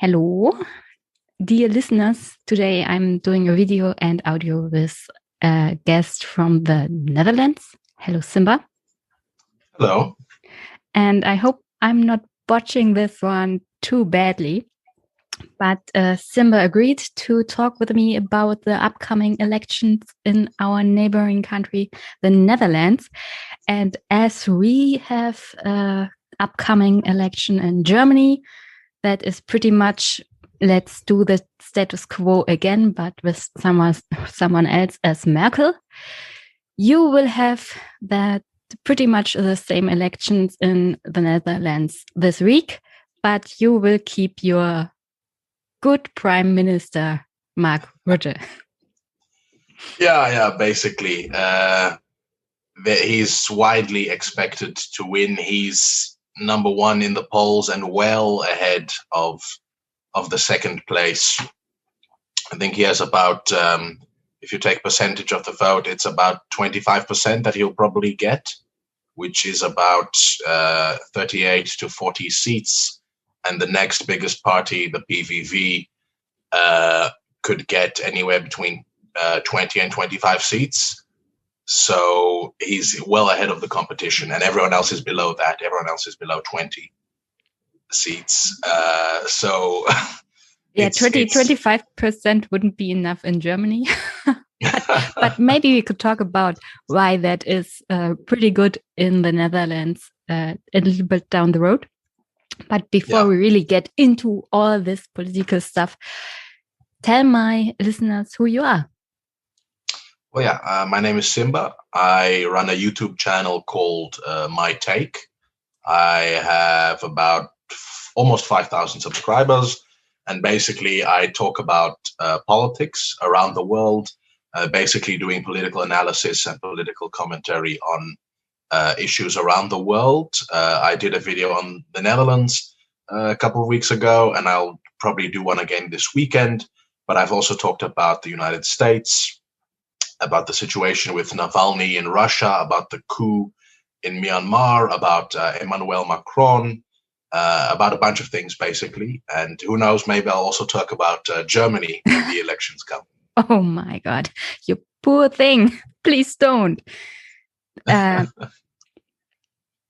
Hello, dear listeners. Today I'm doing a video and audio with a guest from the Netherlands. Hello, Simba. Hello. And I hope I'm not botching this one too badly, but Simba agreed to talk with me about the upcoming elections in our neighboring country, the Netherlands. And as we have upcoming election in Germany, that is pretty much let's do the status quo again, but with someone else as Merkel. You will have that pretty much the same elections in the Netherlands this week, but you will keep your good Prime Minister, Mark Rutte. Yeah, basically. He's widely expected to win. He's number one in the polls and well ahead of the second place. I think he has about, if you take percentage of the vote, it's about 25% that he'll probably get, which is about 38 to 40 seats. And the next biggest party, the PVV, could get anywhere between 20 and 25 seats. So he's well ahead of the competition, and everyone else is below that. Everyone else is below 20 seats. So yeah, 25% wouldn't be enough in Germany. but maybe we could talk about why that is pretty good in the Netherlands a little bit down the road. But before we really get into all this political stuff, tell my listeners who you are. Well, my name is Simba. I run a YouTube channel called My Take. I have about almost 5,000 subscribers. And basically, I talk about politics around the world, basically doing political analysis and political commentary on issues around the world. I did a video on the Netherlands a couple of weeks ago, and I'll probably do one again this weekend. But I've also talked about the United States, about the situation with Navalny in Russia, about the coup in Myanmar, about Emmanuel Macron, about a bunch of things, basically. And who knows, maybe I'll also talk about Germany when the elections come. Oh, my God. You poor thing. Please don't. A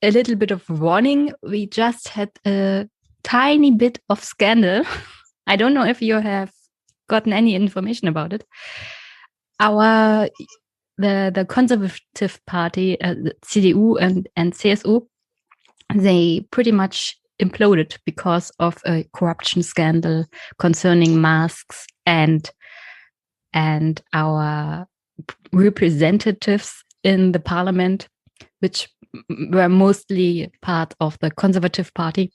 little bit of warning. We just had a tiny bit of scandal. I don't know if you have gotten any information about it. The Conservative Party, the CDU and CSU, they pretty much imploded because of a corruption scandal concerning masks, and our representatives in the parliament, which were mostly part of the Conservative Party,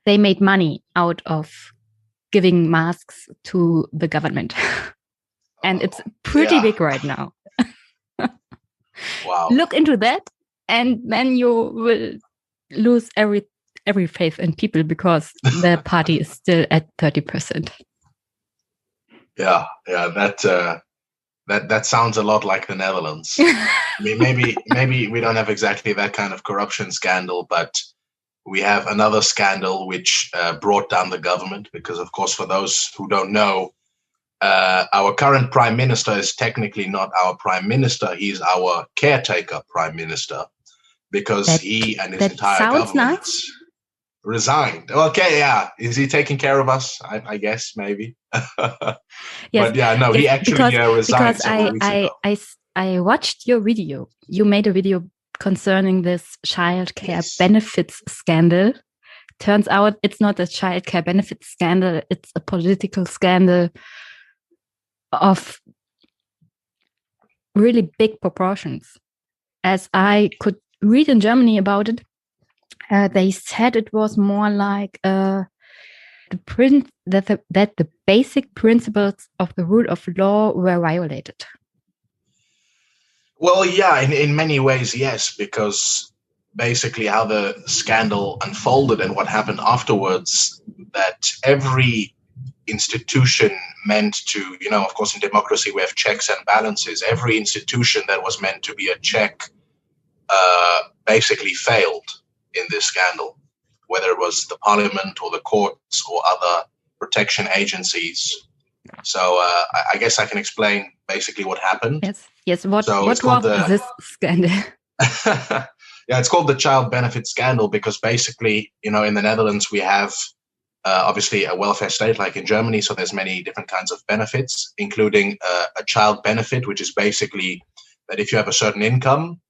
they made money out of giving masks to the government. And it's pretty big right now. Wow. Look into that, and then you will lose every faith in people, because the party is still at 30%. Yeah, that sounds a lot like the Netherlands. I mean, maybe we don't have exactly that kind of corruption scandal, but we have another scandal which brought down the government, because, of course, for those who don't know, our current prime minister is technically not our prime minister. He's our caretaker prime minister, because he and his entire government resigned. Okay, yeah. Is he taking care of us? I guess, maybe. Yes, but no, he actually resigned several weeks ago. I watched your video. You made a video concerning this childcare benefits scandal. Turns out it's not a childcare benefits scandal. It's a political scandal of really big proportions. As I could read in Germany about it, they said it was more like that the basic principles of the rule of law were violated. Well, yeah, in many ways, yes, because basically how the scandal unfolded and what happened afterwards, that every institution meant to, of course, in democracy, we have checks and balances. Every institution that was meant to be a check basically failed in this scandal. whether it was the parliament or the courts or other protection agencies. So I guess I can explain basically what happened. Yes. What was this scandal? Yeah, it's called the child benefit scandal because basically, in the Netherlands, we have obviously a welfare state like in Germany. So there's many different kinds of benefits, including a child benefit, which is basically that if you have a certain income,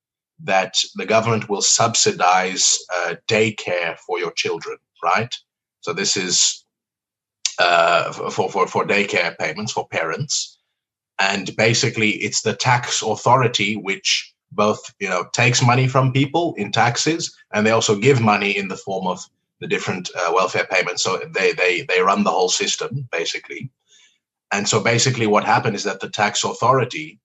that the government will subsidize daycare for your children, right? So this is for daycare payments for parents. And basically, it's the tax authority which both, takes money from people in taxes, and they also give money in the form of the different welfare payments. So they run the whole system, basically. And so basically what happened is that the tax authority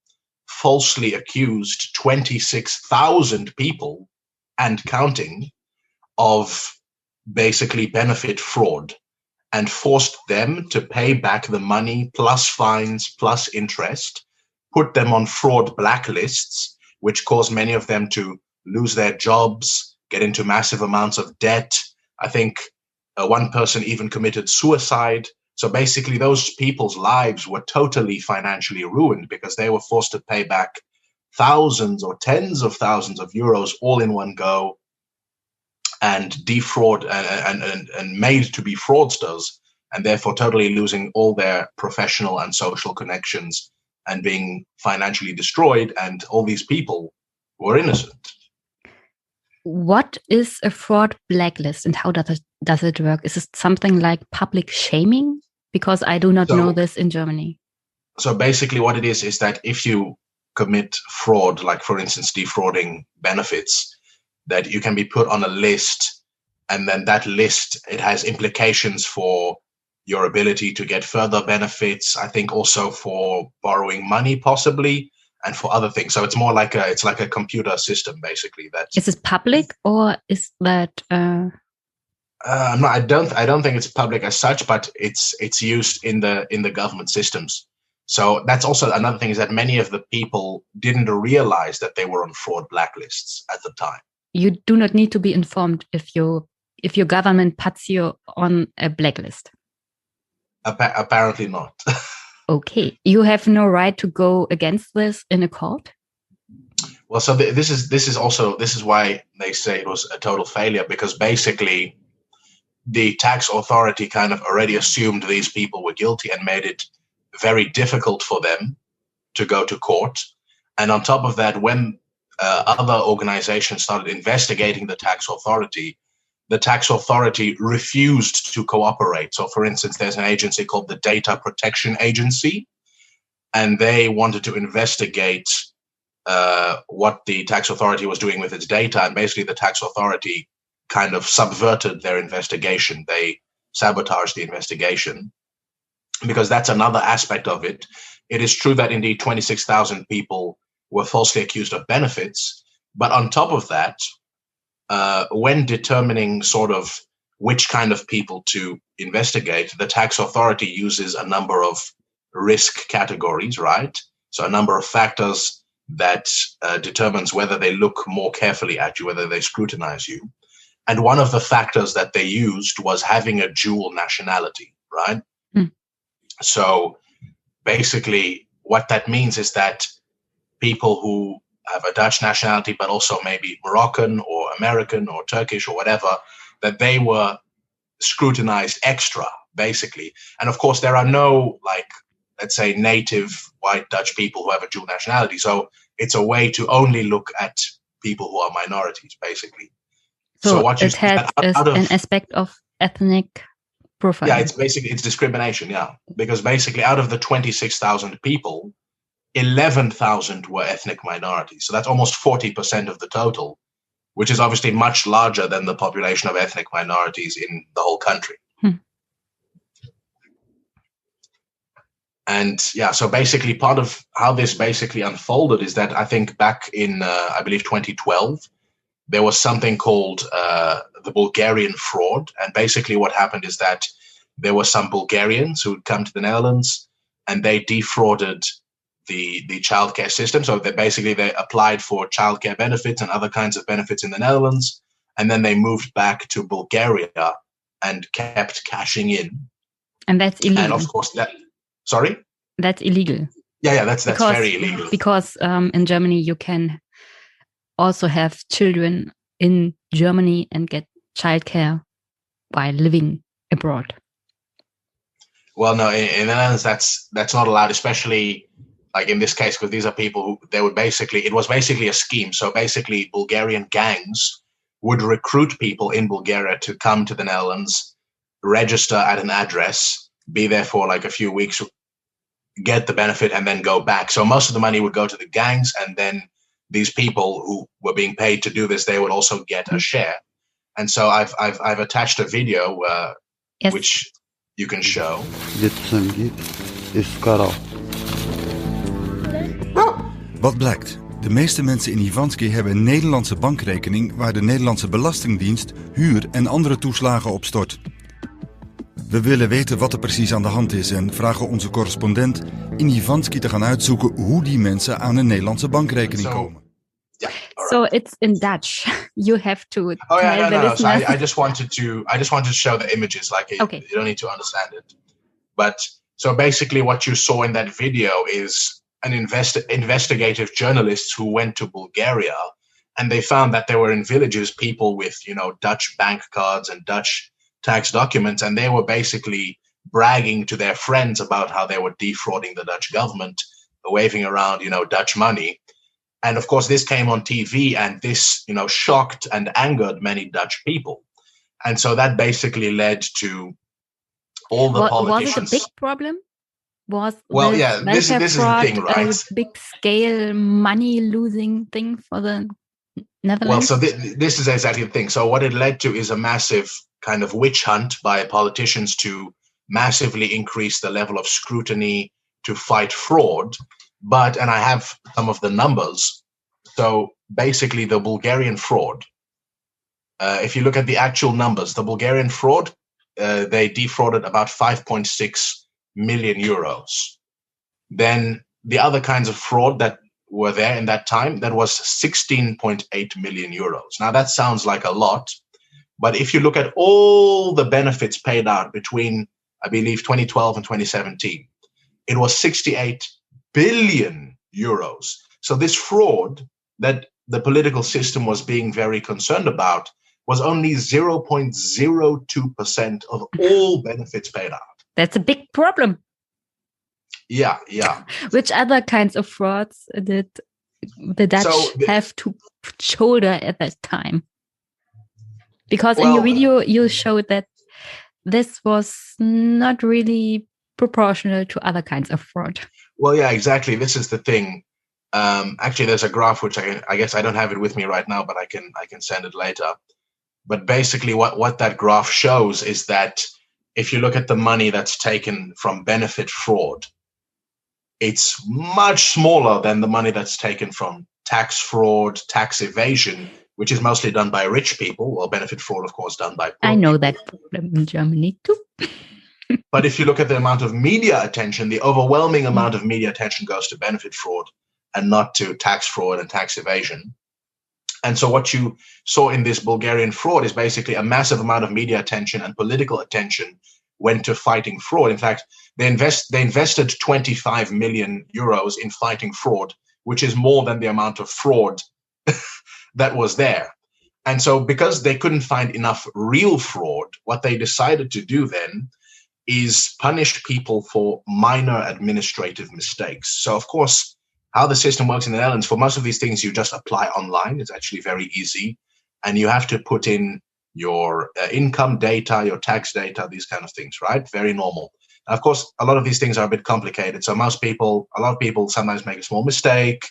falsely accused 26,000 people and counting of basically benefit fraud and forced them to pay back the money plus fines plus interest, put them on fraud blacklists, which caused many of them to lose their jobs, get into massive amounts of debt. I think one person even committed suicide. So basically those people's lives were totally financially ruined because they were forced to pay back thousands or tens of thousands of euros all in one go and defraud and made to be fraudsters, and therefore totally losing all their professional and social connections and being financially destroyed. And all these people were innocent. What is a fraud blacklist and how does it work? Is it something like public shaming? Because I do not know this in Germany. So basically what it is that if you commit fraud, like for instance, defrauding benefits, that you can be put on a list, and then that list, it has implications for your ability to get further benefits. I think also for borrowing money possibly, and for other things. So it's more like it's like a computer system, basically. Is it public or is that? I don't think it's public as such, but it's used in the government systems. So that's also another thing, is that many of the people didn't realize that they were on fraud blacklists at the time. You do not need to be informed if your government puts you on a blacklist. Apparently not. Okay, you have no right to go against this in a court. Well, so this is why they say it was a total failure, because basically the tax authority kind of already assumed these people were guilty and made it very difficult for them to go to court. And on top of that, when other organizations started investigating the tax authority refused to cooperate. So, for instance, there's an agency called the Data Protection Agency, and they wanted to investigate what the tax authority was doing with its data. And basically, the tax authority kind of subverted their investigation. They sabotaged the investigation, because that's another aspect of it. It is true that indeed 26,000 people were falsely accused of benefits. But on top of that, when determining sort of which kind of people to investigate, the tax authority uses a number of risk categories, right? So a number of factors that determines whether they look more carefully at you, whether they scrutinize you. And one of the factors that they used was having a dual nationality, right? So basically what that means is that people who have a Dutch nationality, but also maybe Moroccan or American or Turkish or whatever, that they were scrutinized extra, basically. And of course, there are no, like, let's say, native white Dutch people who have a dual nationality. So it's a way to only look at people who are minorities, basically. So what it has an aspect of ethnic profiling. Yeah, it's discrimination, yeah. Because basically out of the 26,000 people, 11,000 were ethnic minorities. So that's almost 40% of the total, which is obviously much larger than the population of ethnic minorities in the whole country. And yeah, so basically part of how this basically unfolded is that I think back in, I believe, 2012, there was something called the Bulgarian fraud. And basically what happened is that there were some Bulgarians who would come to the Netherlands and they defrauded the childcare system. So they applied for childcare benefits and other kinds of benefits in the Netherlands. and then they moved back to Bulgaria and kept cashing in. And that's illegal. And of course sorry? That's illegal. Yeah, that's very illegal. Because in Germany, you can also have children in Germany and get childcare while living abroad. Well, no, in the Netherlands, that's not allowed, especially like in this case, because these are people who it was basically a scheme. So basically, Bulgarian gangs would recruit people in Bulgaria to come to the Netherlands, register at an address, be there for like a few weeks, get the benefit, and then go back. So most of the money would go to the gangs, and then these people who were being paid to do this, they would also get a share. And so I've attached a video which you can show. Dit is Karel. Wat blijkt? De meeste mensen in Ivanski hebben een Nederlandse bankrekening waar de Nederlandse Belastingdienst huur en andere toeslagen op stort. We willen weten wat er precies aan de hand is en vragen onze correspondent in Ivanski te gaan uitzoeken hoe die mensen aan een Nederlandse bankrekening komen. So it's in Dutch. You have to. Oh yeah, no. So I just wanted to show the images. Like okay. You don't need to understand it. But so basically, what you saw in that video is an investigative journalists who went to Bulgaria, and they found that there were in villages people with Dutch bank cards and Dutch tax documents, and they were basically bragging to their friends about how they were defrauding the Dutch government, waving around Dutch money. And of course, this came on TV, and this, shocked and angered many Dutch people. And so that basically led to all the politicians. Was it a big problem? This is the thing, right? A big scale money losing thing for the Netherlands? Well, so this is exactly the thing. So what it led to is a massive kind of witch hunt by politicians to massively increase the level of scrutiny to fight fraud. And I have some of the numbers. So basically the Bulgarian fraud, if you look at the actual numbers, the Bulgarian fraud, they defrauded about 5.6 million euros. Then the other kinds of fraud that were there in that time, that was 16.8 million euros. Now that sounds like a lot, but if you look at all the benefits paid out between, I believe, 2012 and 2017, it was 68 billion euros. So this fraud that the political system was being very concerned about was only 0.02% of all benefits paid out. That's a big problem. Yeah. Which other kinds of frauds did the Dutch have to shoulder at that time? Because in your video, you showed that this was not really proportional to other kinds of fraud. Well, yeah, exactly. This is the thing. Actually, there's a graph which I guess I don't have it with me right now, but I can send it later. But basically, what that graph shows is that if you look at the money that's taken from benefit fraud, it's much smaller than the money that's taken from tax fraud, tax evasion, which is mostly done by rich people. Well, benefit fraud, of course, done by poor I know people. that problem in Germany too. But if you look at the amount of media attention, the overwhelming amount of media attention goes to benefit fraud and not to tax fraud and tax evasion. And so what you saw in this Bulgarian fraud is basically a massive amount of media attention and political attention went to fighting fraud. In fact, they invested 25 million euros in fighting fraud, which is more than the amount of fraud that was there. And so because they couldn't find enough real fraud, what they decided to do then is punish people for minor administrative mistakes. So, of course, how the system works in the Netherlands, for most of these things, you just apply online. It's actually very easy. And you have to put in your income data, your tax data, these kind of things, right? Very normal. And of course, a lot of these things are a bit complicated. So a lot of people sometimes make a small mistake.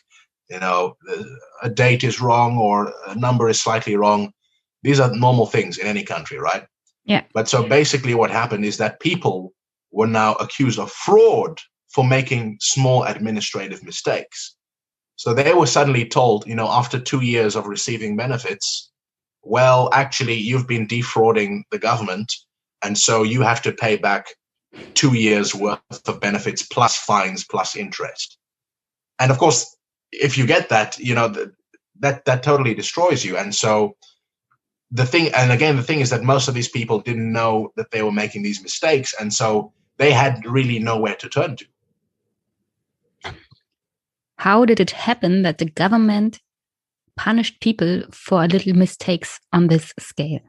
A date is wrong or a number is slightly wrong. These are normal things in any country, right? Yeah. But so basically what happened is that people were now accused of fraud for making small administrative mistakes. So they were suddenly told, after 2 years of receiving benefits, well, actually, you've been defrauding the government, and so you have to pay back 2 years worth of benefits plus fines plus interest. And of course, if you get that, that totally destroys you. And so the thing is that most of these people didn't know that they were making these mistakes, and so they had really nowhere to turn to. How did it happen that the government punished people for little mistakes on this scale?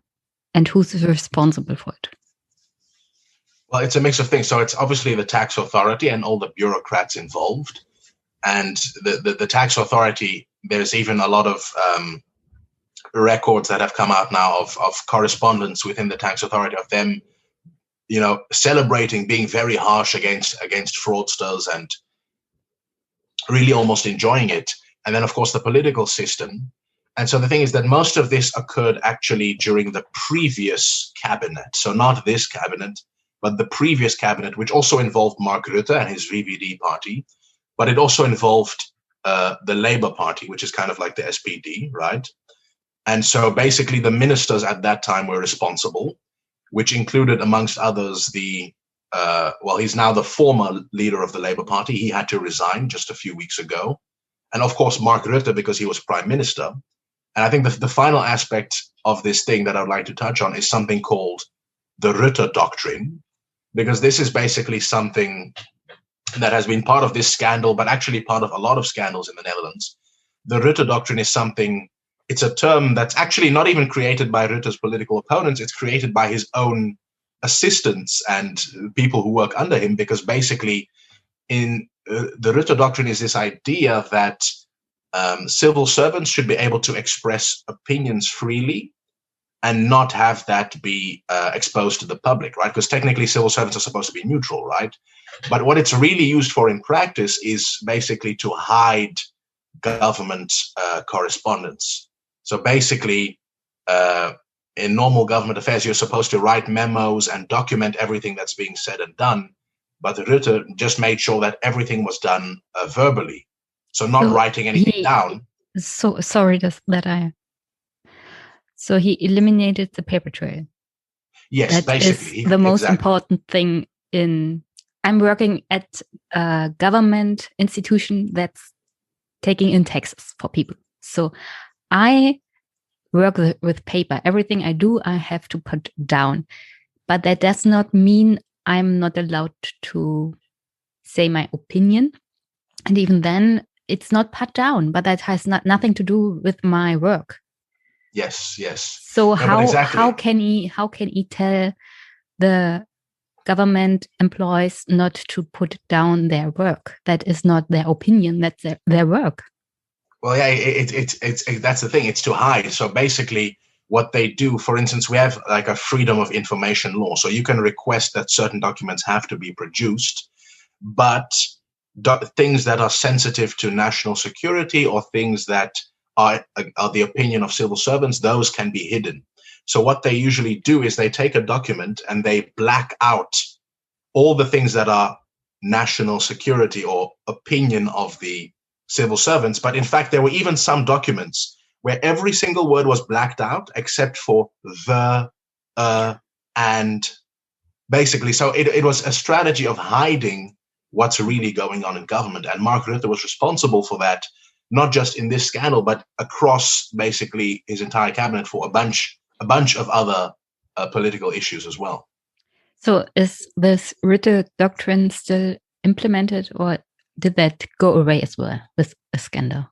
And who's responsible for it? Well, it's a mix of things. So it's obviously the tax authority and all the bureaucrats involved. And the tax authority, there's even a lot of records that have come out now of correspondence within the tax authority of them, celebrating being very harsh against fraudsters and really almost enjoying it. And then, of course, the political system. And so the thing is that most of this occurred actually during the previous cabinet. So not this cabinet, but the previous cabinet, which also involved Mark Rutte and his VVD party. But it also involved the Labour Party, which is kind of like the SPD, right? And so basically the ministers at that time were responsible, which included, amongst others, he's now the former leader of the Labour Party. He had to resign just a few weeks ago. And of course, Mark Rutte, because he was prime minister. And I think the final aspect of this thing that I'd like to touch on is something called the Rutte doctrine, because this is basically something that has been part of this scandal, but actually part of a lot of scandals in the Netherlands. The Rutte doctrine is it's a term that's actually not even created by Rutte's political opponents. It's created by his own assistants and people who work under him, because basically the Rutte doctrine is this idea that civil servants should be able to express opinions freely and not have that be exposed to the public, right? Because technically civil servants are supposed to be neutral, right? But what it's really used for in practice is basically to hide government correspondence. So basically, in normal government affairs, you're supposed to write memos and document everything that's being said and done. But Rutte just made sure that everything was done verbally. So not writing anything down. So sorry So he eliminated the paper trail. Yes, that basically. Is the most important thing I'm working at a government institution that's taking in taxes for people. So I work with paper. Everything I do, I have to put down. But that does not mean I'm not allowed to say my opinion. And even then, it's not put down, but that has nothing to do with my work. Yes. So how can he tell the government employees not to put down their work? That is not their opinion. That's their work. Well, yeah, it's that's the thing. It's to hide. So basically, what they do, for instance, we have like a freedom of information law. So you can request that certain documents have to be produced, but things that are sensitive to national security or things that are the opinion of civil servants, those can be hidden. So what they usually do is they take a document and they black out all the things that are national security or opinion of the civil servants. But in fact, there were even some documents where every single word was blacked out except for the, and basically. So it was a strategy of hiding what's really going on in government. And Mark Rutte was responsible for that, not just in this scandal, but across basically his entire cabinet for a bunch of other political issues as well. So is this Rutte doctrine still implemented, or did that go away as well with a scandal?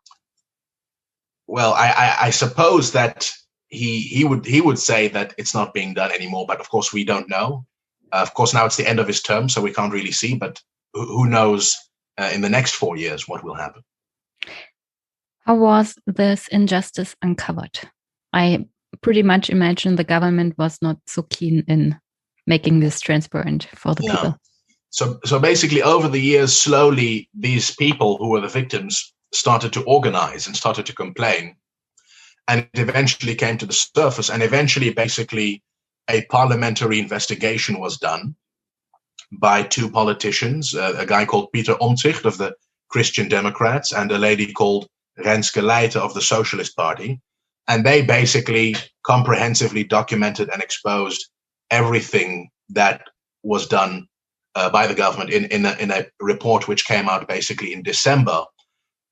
Well, I suppose that he would say that it's not being done anymore, but of course we don't know. Of course, now it's the end of his term, so we can't really see, but who knows in the next 4 years what will happen. How was this injustice uncovered? I pretty much imagine the government was not so keen in making this transparent for the people. So basically, over the years, slowly, these people who were the victims started to organize and started to complain. And it eventually came to the surface. And eventually, basically, a parliamentary investigation was done by two politicians, a guy called Pieter Omtzigt of the Christian Democrats and a lady called Renske Leijten of the Socialist Party. And they basically comprehensively documented and exposed everything that was done by the government in a report which came out basically in December.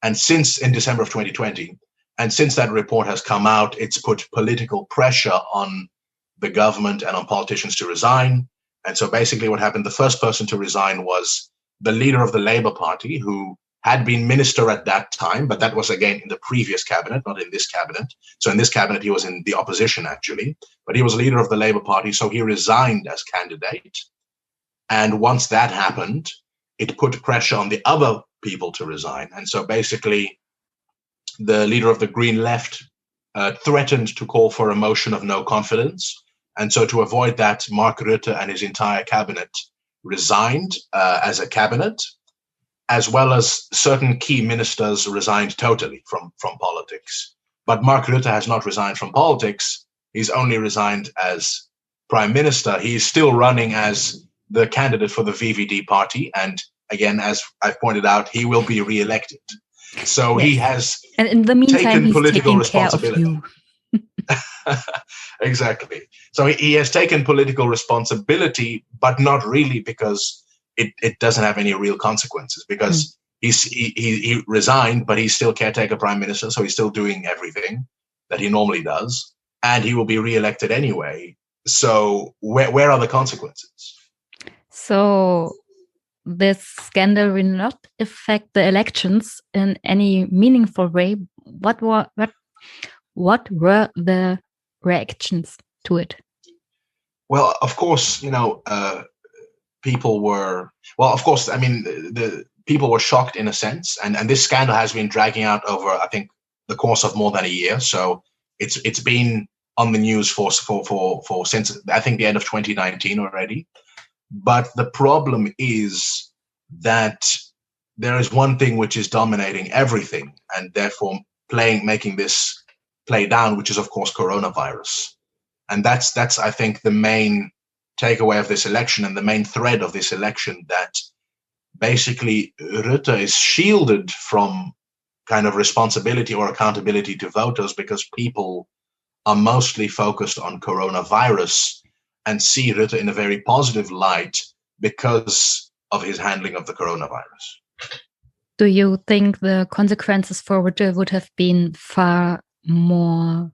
And since in December of 2020. And since that report has come out, it's put political pressure on the government and on politicians to resign. And so basically what happened, the first person to resign was the leader of the Labour Party, who had been minister at that time, but that was again in the previous cabinet, not in this cabinet. So in this cabinet, he was in the opposition actually, but he was leader of the Labour Party. So he resigned as candidate. And once that happened, it put pressure on the other people to resign. And so basically the leader of the Green Left threatened to call for a motion of no confidence. And so to avoid that, Mark Rutte and his entire cabinet resigned as a cabinet, as well as certain key ministers resigned totally from politics. But Mark Rutte has not resigned from politics. He's only resigned as prime minister. He is still running as the candidate for the VVD party. And again, as I've pointed out, he will be re-elected. So he has and in the meantime, taken he's political taking responsibility. care of you. Exactly. So he has taken political responsibility, but not really, because it doesn't have any real consequences, because he resigned, but he's still caretaker prime minister. So he's still doing everything that he normally does, and he will be re-elected anyway. So where are the consequences? So this scandal will not affect the elections in any meaningful way. What were the reactions to it? Well, of course, people were, the people were shocked in a sense, and this scandal has been dragging out over, I think, the course of more than a year. So it's been on the news for since I think the end of 2019 already. But the problem is that there is one thing which is dominating everything, and therefore making this play down, which is of course coronavirus. And that's I think the main takeaway of this election, and the main thread of this election, that basically Rutte is shielded from kind of responsibility or accountability to voters, because people are mostly focused on coronavirus and see Rutte in a very positive light because of his handling of the coronavirus. Do you think the consequences for Rutte would have been far more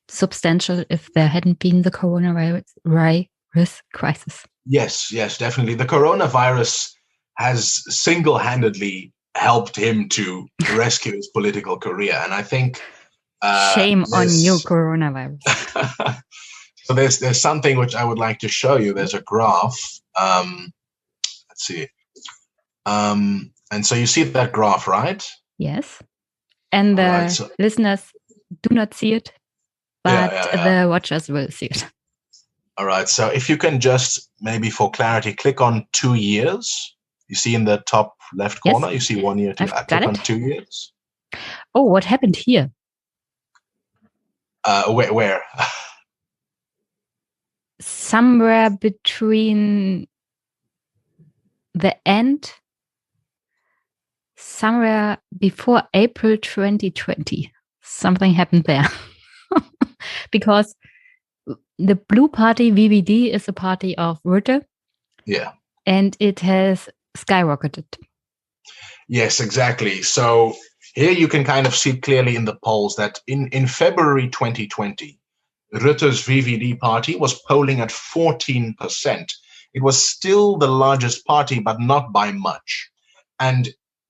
substantial if there hadn't been the coronavirus crisis? Yes, definitely. The coronavirus has single-handedly helped him to rescue his political career. And I think... shame on you, coronavirus. So there's something which I would like to show you. There's a graph. Let's see. And so you see that graph, right? Yes. And the listeners do not see it, but the watchers will see it. All right. So if you can just, maybe for clarity, click on 2 years. You see in the top left corner, you see 1 year. Click on 2 years. Oh, what happened here? Where? Somewhere between the end, somewhere before April 2020, something happened there. Because the Blue Party, VVD, is a party of Rutte. Yeah. And it has skyrocketed. Yes, exactly. So here you can kind of see clearly in the polls that in February 2020, Rutte's VVD party was polling at 14%. It was still the largest party, but not by much. And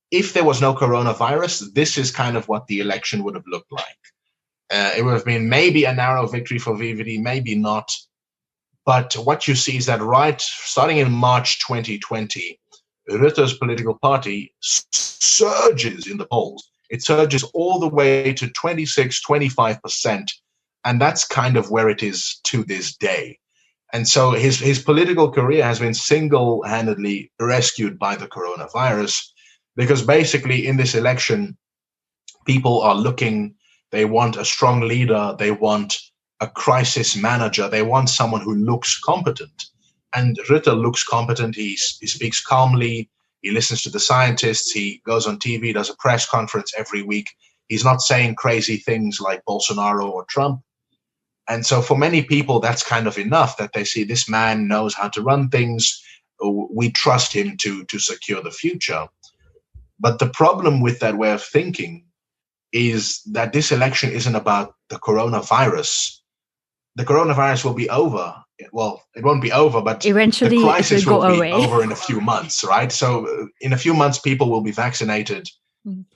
if there was no coronavirus, this is kind of what the election would have looked like. It would have been maybe a narrow victory for VVD, maybe not. But what you see is that starting in March 2020, Rutte's political party surges in the polls. It surges all the way to 26, 25%. And that's kind of where it is to this day. And so his political career has been single-handedly rescued by the coronavirus, because basically in this election, people are looking, they want a strong leader, they want a crisis manager, they want someone who looks competent. And Rutte looks competent, he speaks calmly, he listens to the scientists, he goes on TV, does a press conference every week. He's not saying crazy things like Bolsonaro or Trump. And so for many people, that's kind of enough, that they see this man knows how to run things. We trust him to secure the future. But the problem with that way of thinking is that this election isn't about the coronavirus. The coronavirus will be over. Well, it won't be over, but eventually the crisis it will will go be away. over in a few months, right? So in a few months, people will be vaccinated.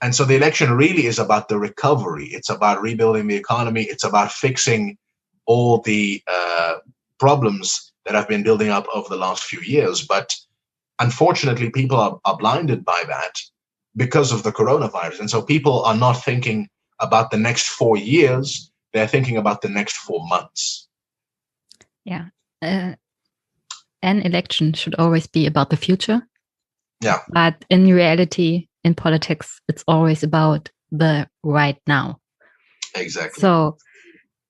And so the election really is about the recovery. It's about rebuilding the economy. It's about fixing all the problems that have been building up over the last few years. But unfortunately, people are blinded by that because of the coronavirus. And so people are not thinking about the next 4 years. They're thinking about the next 4 months. Yeah. An election should always be about the future. Yeah. But in reality, in politics, it's always about the right now. Exactly. So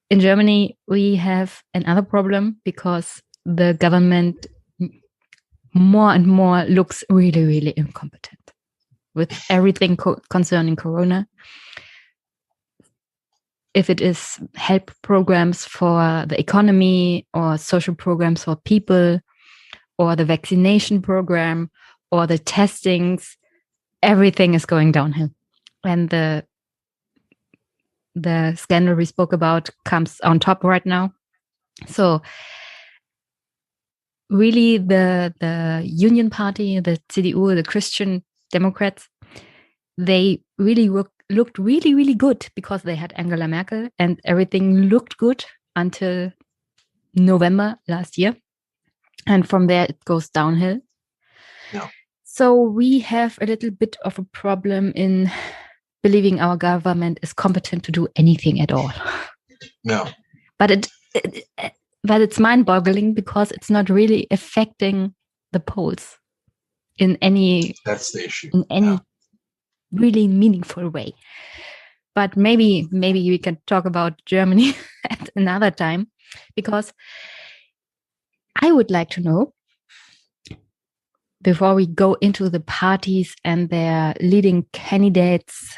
in Germany, we have another problem because the government more and more looks really, really incompetent with everything concerning Corona. If it is help programs for the economy or social programs for people or the vaccination program or the testings, everything is going downhill. And the scandal we spoke about comes on top right now. So really the Union Party, the CDU, the Christian Democrats, they really looked really, really good because they had Angela Merkel and everything looked good until November last year. And from there, it goes downhill. Yeah. So we have a little bit of a problem in believing our government is competent to do anything at all. No. But it's mind-boggling because it's not really affecting the polls in any. That's the issue. In any really meaningful way. But maybe we can talk about Germany at another time, because I would like to know, before we go into the parties and their leading candidates,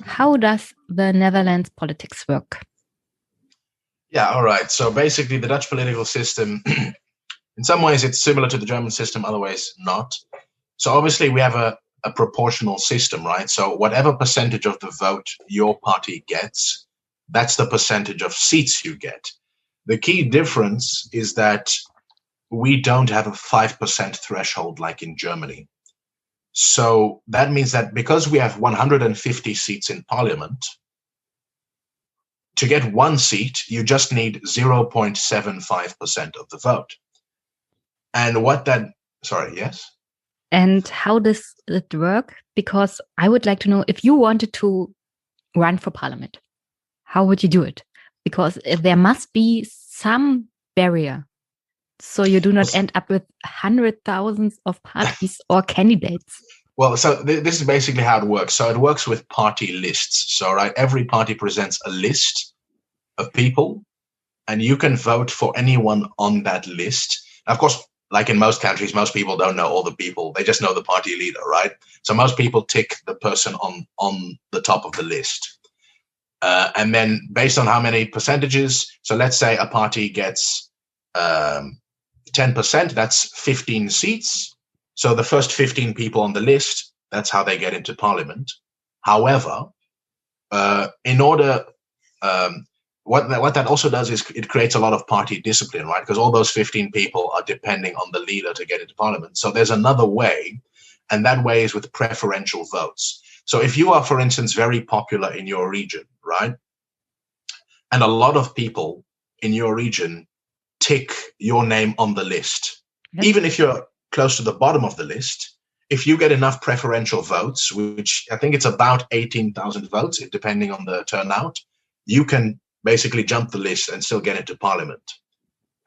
how does the Netherlands politics work? Yeah, all right. So basically, the Dutch political system, in some ways, it's similar to the German system, otherwise not. So obviously, we have a proportional system, right? So whatever percentage of the vote your party gets, that's the percentage of seats you get. The key difference is that we don't have a 5% threshold like in Germany. So that means that because we have 150 seats in parliament, to get one seat, you just need 0.75% of the vote. And what that, sorry, yes? And how does it work? Because I would like to know, if you wanted to run for parliament, how would you do it? Because there must be some barrier, so you do not end up with 100,000 of parties or candidates. Well, so this is basically how it works. So it works with party lists. So, right, every party presents a list of people, and you can vote for anyone on that list. Of course, like in most countries, most people don't know all the people. They just know the party leader, right? So most people tick the person on the top of the list. And then based on how many percentages, so let's say a party gets 10%, that's 15 seats. So the first 15 people on the list, that's how they get into parliament. However, in order, what that also does is it creates a lot of party discipline, right? Because all those 15 people are depending on the leader to get into parliament. So there's another way, and that way is with preferential votes. So if you are, for instance, very popular in your region, right? And a lot of people in your region tick your name on the list, yep. Even if you're close to the bottom of the list, if you get enough preferential votes, which I think it's about 18,000 votes, depending on the turnout, you can basically jump the list and still get into parliament.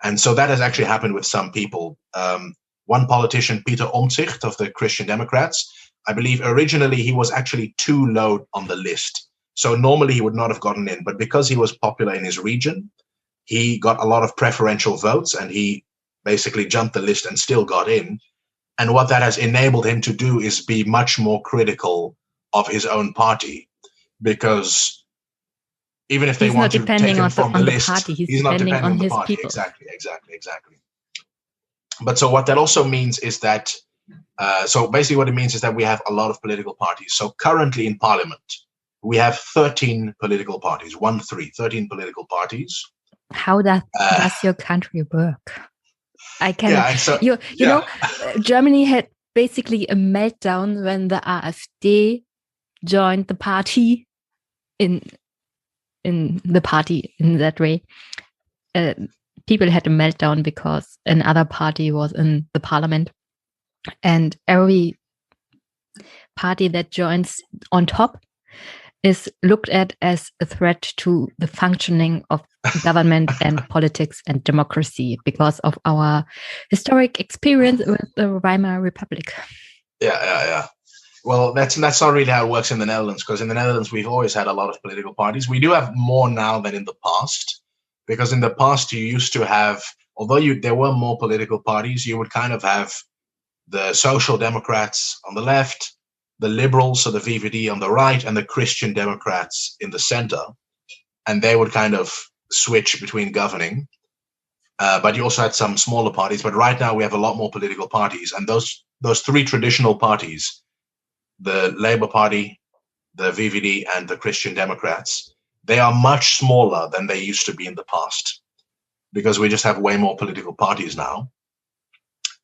And so that has actually happened with some people. One politician, Peter Omtzigt of the Christian Democrats, I believe originally he was actually too low on the list. So normally he would not have gotten in, but because he was popular in his region, he got a lot of preferential votes and he basically jumped the list and still got in. And what that has enabled him to do is be much more critical of his own party, because even if they want to take him from the list, he's not depending on the party. Exactly. But so what that also means is that, so basically what it means is that we have a lot of political parties. So currently in parliament, we have 13 political parties, 13 political parties. How does your country work? I cannot. Yeah, and so, you know, Germany had basically a meltdown when the AfD joined the party in the party in that way. People had a meltdown because another party was in the parliament, and every party that joins on top is looked at as a threat to the functioning of government and politics and democracy because of our historic experience with the Weimar Republic. Yeah. Well, that's not really how it works in the Netherlands, because in the Netherlands, we've always had a lot of political parties. We do have more now than in the past, because in the past, you used to have, although there were more political parties, you would kind of have the Social Democrats on the left, the Liberals, so the VVD on the right, and the Christian Democrats in the center. And they would kind of switch between governing. But you also had some smaller parties. But right now we have a lot more political parties. And those three traditional parties, the Labour Party, the VVD, and the Christian Democrats, they are much smaller than they used to be in the past, because we just have way more political parties now.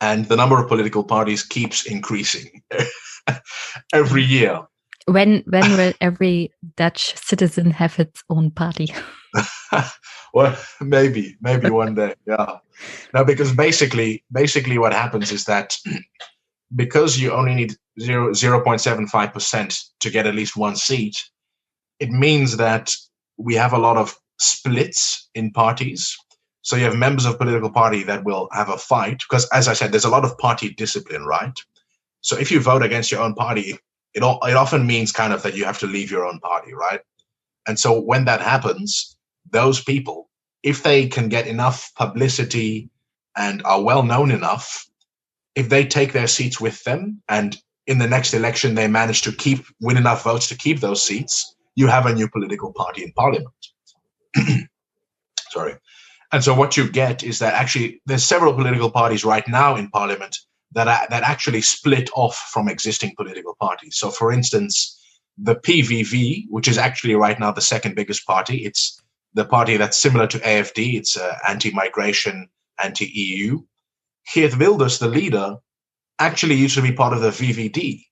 And the number of political parties keeps increasing every year. When will every Dutch citizen have its own party? Well, maybe one day. Yeah. No, because basically what happens is that because you only need 0.75% to get at least one seat, it means that we have a lot of splits in parties. So you have members of political party that will have a fight, because, as I said, there's a lot of party discipline, right? So if you vote against your own party, it often means kind of that you have to leave your own party, right? And so when that happens, those people, if they can get enough publicity and are well known enough, if they take their seats with them and in the next election they manage to win enough votes to keep those seats, you have a new political party in parliament. Sorry. And so what you get is that actually there's several political parties right now in parliament that actually split off from existing political parties. So for instance, the PVV, which is actually right now the second biggest party, it's the party that's similar to AFD, it's anti-migration, anti-EU. Geert Wilders, the leader, actually used to be part of the VVD,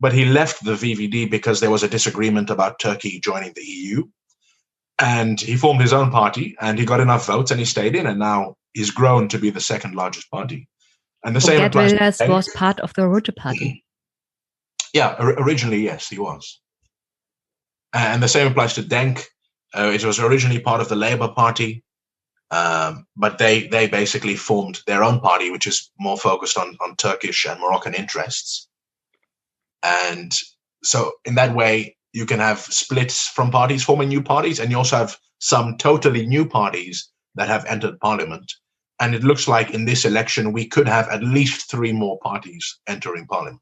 but he left the VVD because there was a disagreement about Turkey joining the EU. And he formed his own party, and he got enough votes, and he stayed in, and now he's grown to be the second largest party. And the same applies. Wilders was part of the Rutte party. Yeah, originally, yes, he was. And the same applies to Denk. It was originally part of the Labour Party, but they basically formed their own party, which is more focused on Turkish and Moroccan interests. And so in that way, you can have splits from parties forming new parties, and you also have some totally new parties that have entered parliament. And it looks like in this election, we could have at least 3 more parties entering parliament.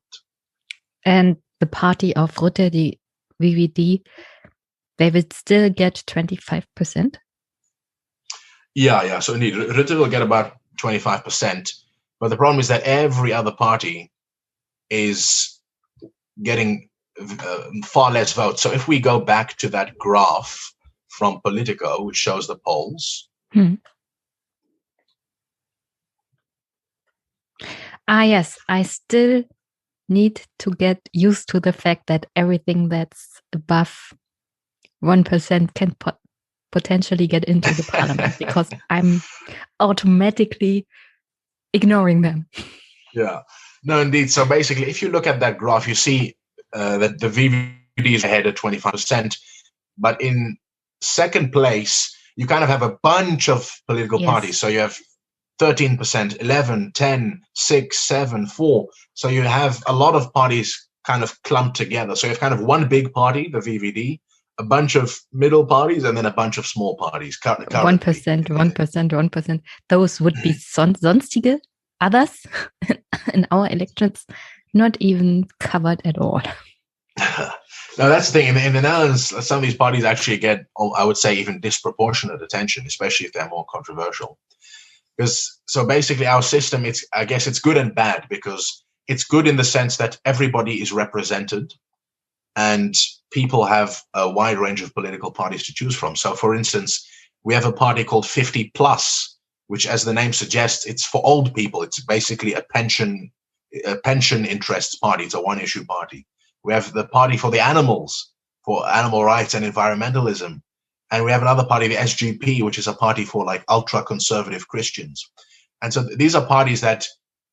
And the party of Rutte, the VVD, they will still get 25%? Yeah. So indeed, Rutte will get about 25%. But the problem is that every other party is getting far less votes. So if we go back to that graph from Politico, which shows the polls. Yes, I still need to get used to the fact that everything that's above 1% can potentially get into the parliament because I'm automatically ignoring them. Yeah, no, indeed. So basically, if you look at that graph, you see that the VVD is ahead at 25%, but in second place, you kind of have a bunch of political parties. So you have 13%, 11, 10, 6, 7, 4. So you have a lot of parties kind of clumped together. So you have kind of one big party, the VVD, a bunch of middle parties, and then a bunch of small parties. 1%. Those would be sonstige, others in our elections, not even covered at all. No, that's the thing. In the Netherlands, some of these parties actually get, I would say, even disproportionate attention, especially if they're more controversial. So basically our system, I guess it's good and bad, because it's good in the sense that everybody is represented. and people have a wide range of political parties to choose from. So, for instance, we have a party called 50 Plus, which, as the name suggests, it's for old people. It's basically a pension interests party. It's a one-issue party. We have the Party for the Animals, for animal rights and environmentalism. And we have another party, the SGP, which is a party for like ultra-conservative Christians. And so these are parties that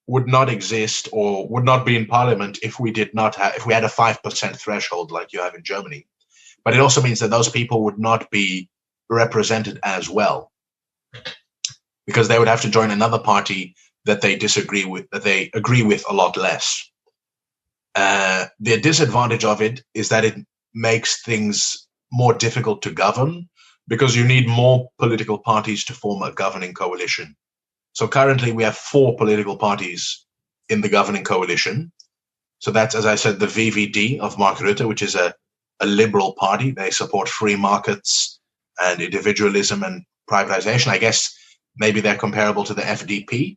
would not exist or would not be in parliament if we had a 5% threshold like you have in Germany. But it also means that those people would not be represented as well, because they would have to join another party that they disagree with, that they agree with a lot less. The disadvantage of it is that it makes things more difficult to govern, because you need more political parties to form a governing coalition. So currently we have 4 political parties in the governing coalition. So that's, as I said, the VVD of Mark Rutte, which is a liberal party. They support free markets and individualism and privatization. I guess maybe they're comparable to the FDP.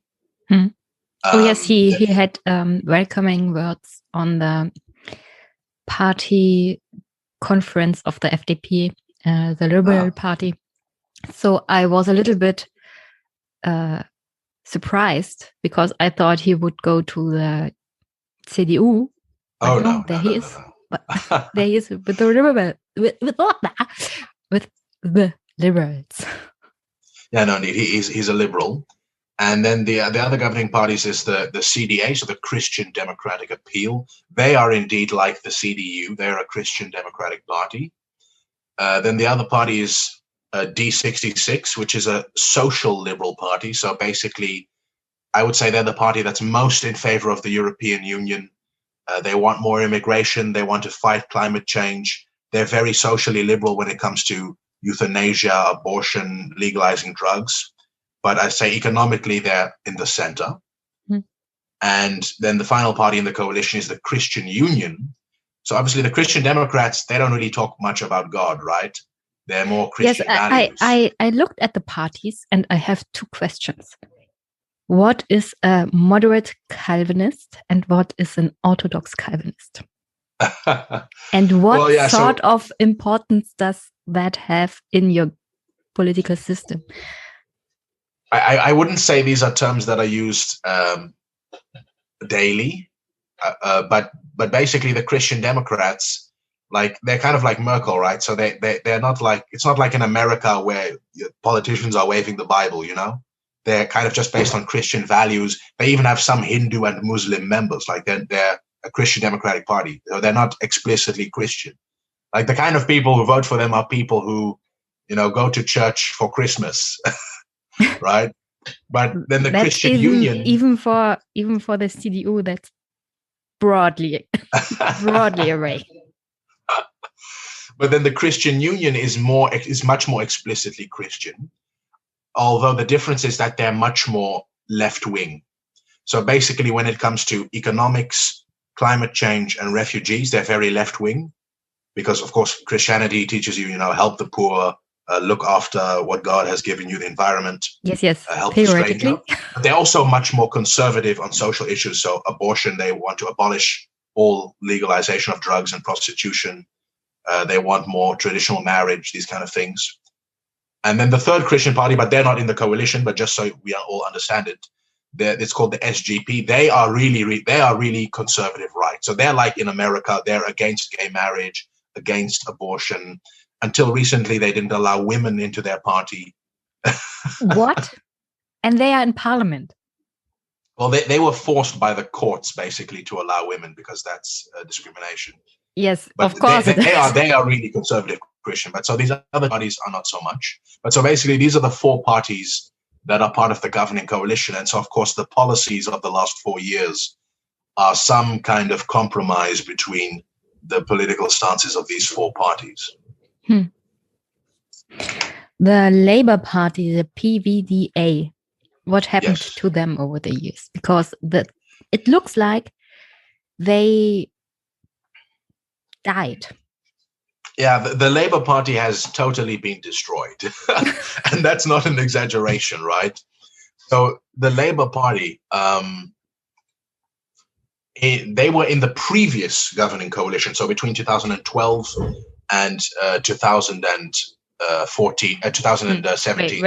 Yes, he had welcoming words on the party conference of the FDP, the Liberal Party. So I was a little bit surprised, because I thought he would go to the CDU. Oh no, there he is. But there he is with the with the liberals. Yeah, no, indeed, he's a liberal. And then the other governing parties is the CDA, so the Christian Democratic Appeal. They are indeed like the CDU. They're a Christian Democratic Party. Then the other party is D66, which is a social liberal party. So basically, I would say they're the party that's most in favor of the European Union. They want more immigration. They want to fight climate change. They're very socially liberal when it comes to euthanasia, abortion, legalizing drugs. But I say economically, they're in the center. And then the final party in the coalition is the Christian Union. So obviously the Christian Democrats, they don't really talk much about God, right? They're more Christian values. I looked at the parties and I have 2 questions. What is a moderate Calvinist and what is an Orthodox Calvinist? And what sort of importance does that have in your political system? I wouldn't say these are terms that are used daily, but basically the Christian Democrats, like, they're kind of like Merkel, right? So they're not like, it's not like in America where politicians are waving the Bible, you know? They're kind of just based on Christian values. They even have some Hindu and Muslim members, like they're a Christian Democratic Party. They're not explicitly Christian. Like, the kind of people who vote for them are people who, you know, go to church for Christmas, right? But then the Christian Union, even for the CDU, that's broadly array. But then the Christian Union is much more explicitly Christian, although the difference is that they're much more left-wing. So basically, when it comes to economics, climate change, and refugees, they're very left-wing, because, of course, Christianity teaches you, help the poor, look after what God has given you, the environment. Yes. Help the stranger. But they're also much more conservative on social issues. So abortion, they want to abolish all legalization of drugs and prostitution. They want more traditional marriage, these kind of things. And then the third Christian party, but they're not in the coalition, but just so we all understand it, it's called the SGP. They are really conservative right. So they're like in America, they're against gay marriage, against abortion. Until recently, they didn't allow women into their party. What? And they are in parliament. Well, they were forced by the courts, basically, to allow women, because that's discrimination. Yes, but of course. They are really conservative Christian. But so these other parties are not so much. But so basically, these are the 4 parties that are part of the governing coalition. And so, of course, the policies of the last 4 years are some kind of compromise between the political stances of these 4 parties. The Labour Party, the PVDA, what happened to them over the years? Because it looks like they died. Yeah, the Labour Party has totally been destroyed. And that's not an exaggeration, right? So the Labour Party, They were in the previous governing coalition, so between 2012 and 2017.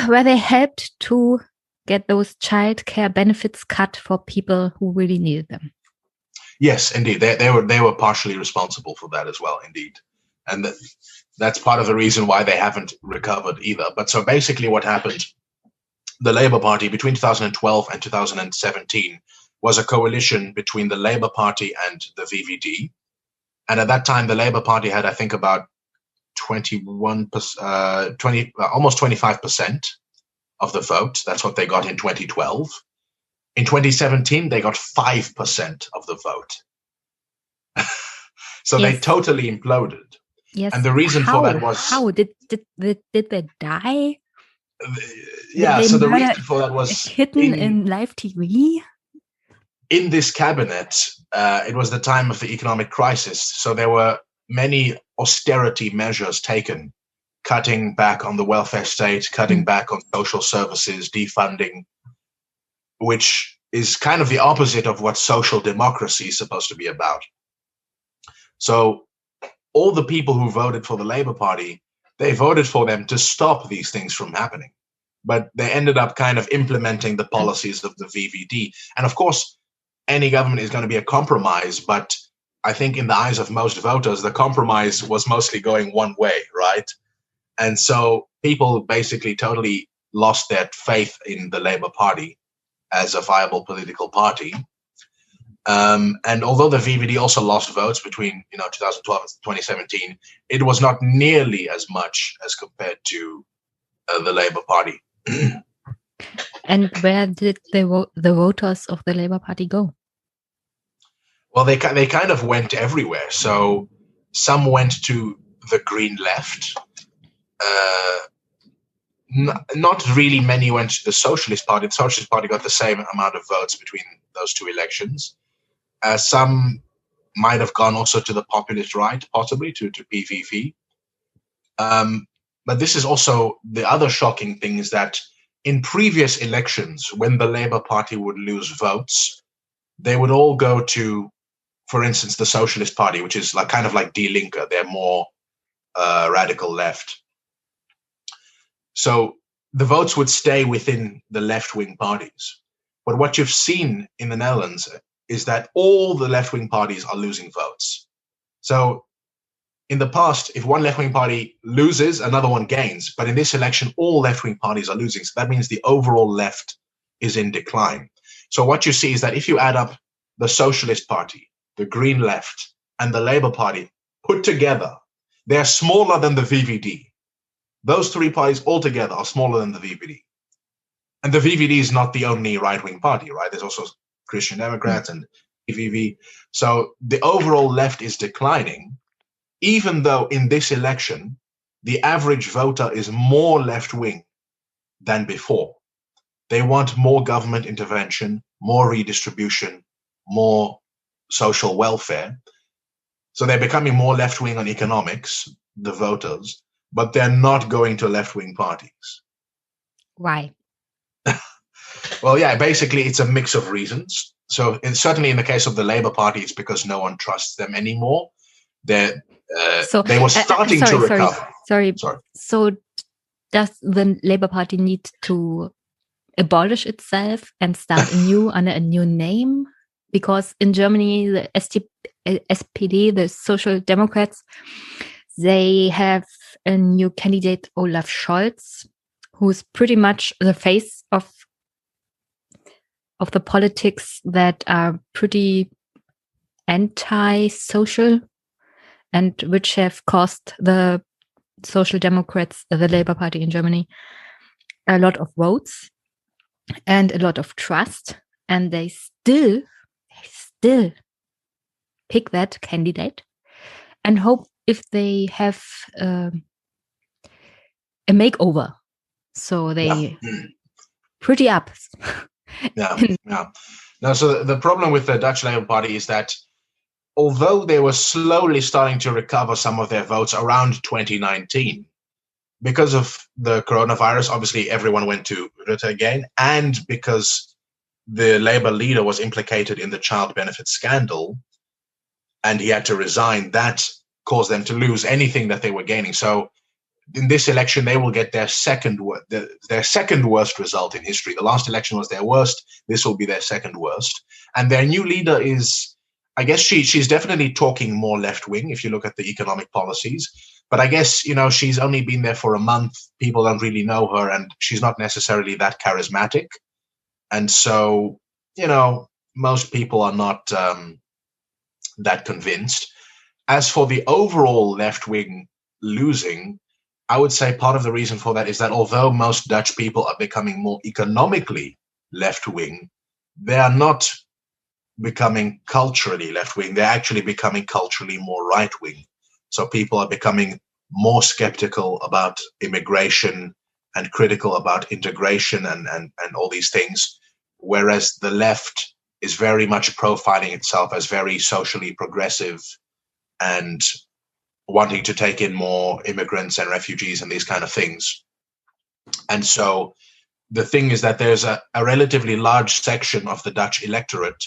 Where they helped to get those childcare benefits cut for people who really needed them. Yes, indeed, they were partially responsible for that as well, indeed, and that's part of the reason why they haven't recovered either. But so basically, what happened? The Labour Party between 2012 and 2017 was a coalition between the Labour Party and the VVD. And at that time, the Labour Party had, I think, about almost 25% of the vote. That's what they got in 2012. In 2017, they got 5% of the vote. So they totally imploded. Yes. And the reason for that was... How? Did they die? So the reason for that was... Hidden in live TV? In this cabinet, it was the time of the economic crisis. So there were many austerity measures taken, cutting back on the welfare state, cutting back on social services, defunding, which is kind of the opposite of what social democracy is supposed to be about. So all the people who voted for the Labour Party, they voted for them to stop these things from happening. But they ended up kind of implementing the policies of the VVD. And of course, any government is going to be a compromise, but I think in the eyes of most voters, the compromise was mostly going one way, right? And so people basically totally lost their faith in the Labour Party as a viable political party. And although the VVD also lost votes between 2012 and 2017, it was not nearly as much as compared to the Labour Party. And where did the voters of the Labour Party go? Well, they kind of went everywhere. So some went to the Green Left. Not really many went to the Socialist Party. The Socialist Party got the same amount of votes between those two elections. Some might have gone also to the populist right, possibly to PVV. But this is also the other shocking thing, is that in previous elections, when the Labour Party would lose votes, they would all go to, for instance, the Socialist Party, which is kind of like Die Linke. They're more radical left. So the votes would stay within the left-wing parties. But what you've seen in the Netherlands is that all the left-wing parties are losing votes. So in the past, if one left-wing party loses, another one gains. But in this election, all left-wing parties are losing. So that means the overall left is in decline. So what you see is that if you add up the Socialist Party, the Green Left, and the Labour Party put together, they're smaller than the VVD. Those three parties altogether are smaller than the VVD. And the VVD is not the only right-wing party, right? There's also Christian Democrats and PVV. So the overall left is declining, even though in this election, the average voter is more left-wing than before. They want more government intervention, more redistribution, more social welfare. So they're becoming more left-wing on economics, the voters, but they're not going to left-wing parties. Why? Well, yeah, basically it's a mix of reasons. So certainly in the case of the Labour Party, it's because no one trusts them anymore. They were starting to recover. Sorry. So does the Labour Party need to abolish itself and start anew under a new name? Because in Germany, the SPD, the Social Democrats, they have a new candidate, Olaf Scholz, who's pretty much the face of the politics that are pretty anti-social and which have cost the Social Democrats, the Labour Party in Germany, a lot of votes and a lot of trust. And they still pick that candidate and hope if they have a makeover. So they pretty up. No, so the problem with the Dutch Labour Party is that although they were slowly starting to recover some of their votes around 2019, because of the coronavirus, obviously everyone went to Rutte again, and because the Labour leader was implicated in the child benefit scandal and he had to resign, that caused them to lose anything that they were gaining. So in this election, they will get their second worst result in history. The last election was their worst. This will be their second worst. And their new leader is, I guess she's definitely talking more left-wing if you look at the economic policies. But I guess, she's only been there for a month. People don't really know her, and she's not necessarily that charismatic. And so, most people are not that convinced. As for the overall left-wing losing, I would say part of the reason for that is that although most Dutch people are becoming more economically left-wing, they are not becoming culturally left-wing. They're actually becoming culturally more right-wing. So people are becoming more skeptical about immigration and critical about integration and all these things, whereas the left is very much profiling itself as very socially progressive and wanting to take in more immigrants and refugees and these kind of things. And so the thing is that there's a relatively large section of the Dutch electorate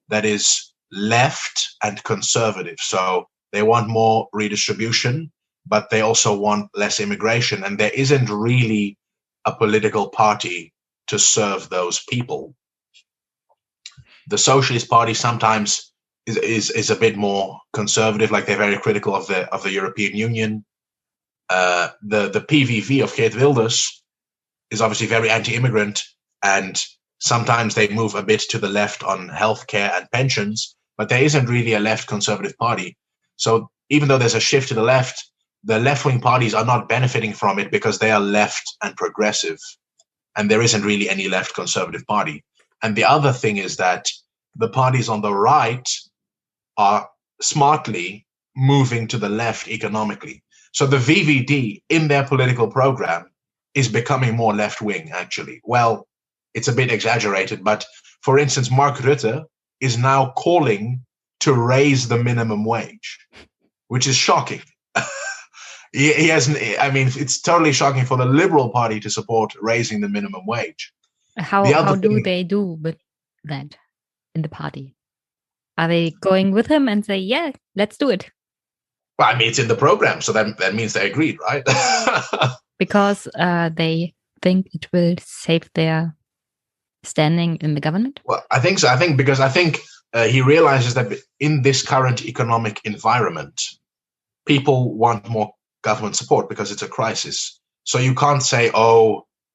that is left and conservative. So they want more redistribution, but they also want less immigration. And there isn't really a political party to serve those people. The Socialist Party sometimes is a bit more conservative, like they're very critical of the European Union. The PVV of Geert Wilders is obviously very anti-immigrant, and sometimes they move a bit to the left on healthcare and pensions, but there isn't really a left conservative party. So even though there's a shift to the left-wing parties are not benefiting from it because they are left and progressive, and there isn't really any left conservative party. And the other thing is that the parties on the right are smartly moving to the left economically. So the VVD in their political program is becoming more left-wing, actually. Well, it's a bit exaggerated, but for instance, Mark Rutte is now calling to raise the minimum wage, which is shocking. He hasn't, it's totally shocking for the Liberal Party to support raising the minimum wage. How do they do with that in the party? Are they going with him and say, yeah, let's do it? Well, it's in the program, so that means they agreed, right? Because they think it will save their standing in the government? Well, I think so. I think he realizes that in this current economic environment, people want more government support because it's a crisis. So you can't say,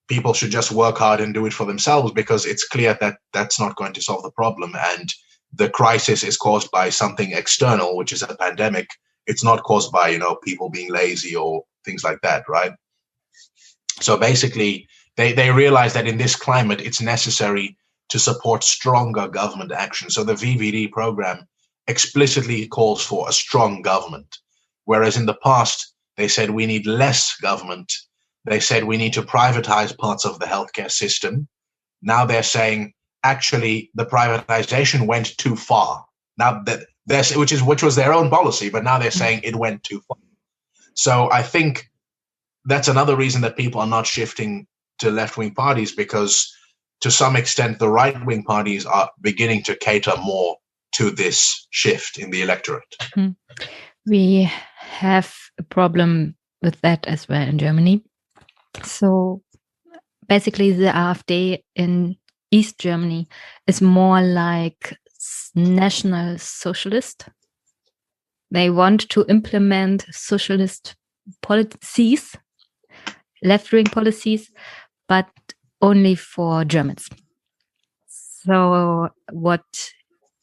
people should just work hard and do it for themselves, because it's clear that that's not going to solve the problem. And the crisis is caused by something external, which is a pandemic. It's not caused by, people being lazy or things like that, right? So basically, they realize that in this climate, it's necessary to support stronger government action. So the VVD program explicitly calls for a strong government, whereas in the past, they said we need less government. They said we need to privatize parts of the healthcare system. Now they're saying, actually, the privatization went too far. Now which was their own policy, but now they're saying it went too far. So I think that's another reason that people are not shifting to left-wing parties, because to some extent the right-wing parties are beginning to cater more to this shift in the electorate. We have a problem with that as well in Germany. So basically the AfD in East Germany is more like National Socialist. They want to implement socialist policies, left-wing policies, but only for Germans. So what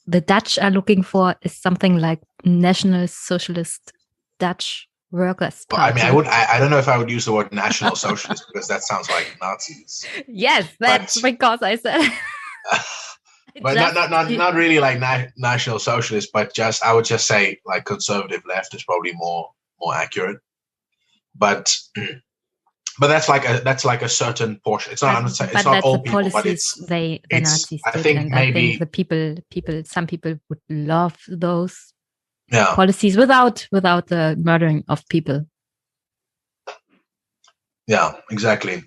the Dutch are looking for is something like National Socialist Dutch Workers' Party. Well, I don't know if I would use the word National Socialist because that sounds like Nazis. Yes, that's because I said. But not really like National Socialist, but I would just say like conservative left is probably more accurate. But that's like a certain portion. It's not. It's not all people, policies but it's the Nazis did. I think maybe the people. Some people would love those yeah. policies without the murdering of people. Yeah, exactly.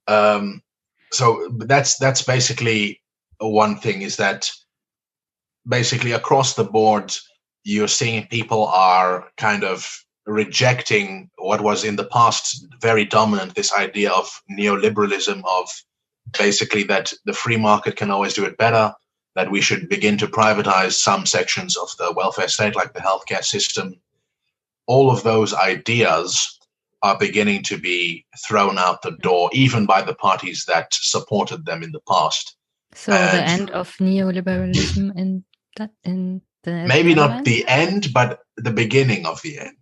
So that's basically one thing is that basically across the board, you're seeing people are kind of rejecting what was in the past very dominant, this idea of neoliberalism, of basically that the free market can always do it better, that we should begin to privatize some sections of the welfare state, like the healthcare system. All of those ideas are beginning to be thrown out the door, even by the parties that supported them in the past. So the end of neoliberalism in the maybe not Netherlands? the end, but the beginning of the end.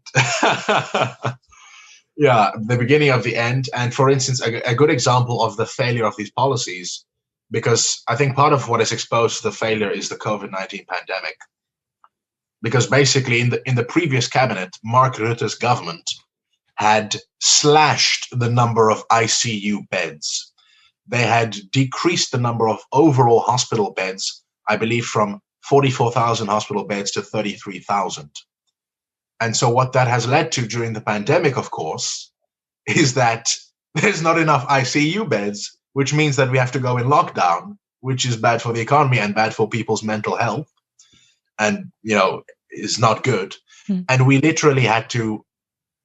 Yeah, the beginning of the end. And for instance, a good example of the failure of these policies, because I think part of what has exposed the failure is the COVID-19 pandemic. Because basically in the previous cabinet, Mark Rutte's government had slashed the number of ICU beds. They had decreased the number of overall hospital beds, I believe, from 44,000 hospital beds to 33,000. And so what that has led to during the pandemic, of course, is that there's not enough ICU beds, which means that we have to go in lockdown, which is bad for the economy and bad for people's mental health, and, is not good. And we literally had to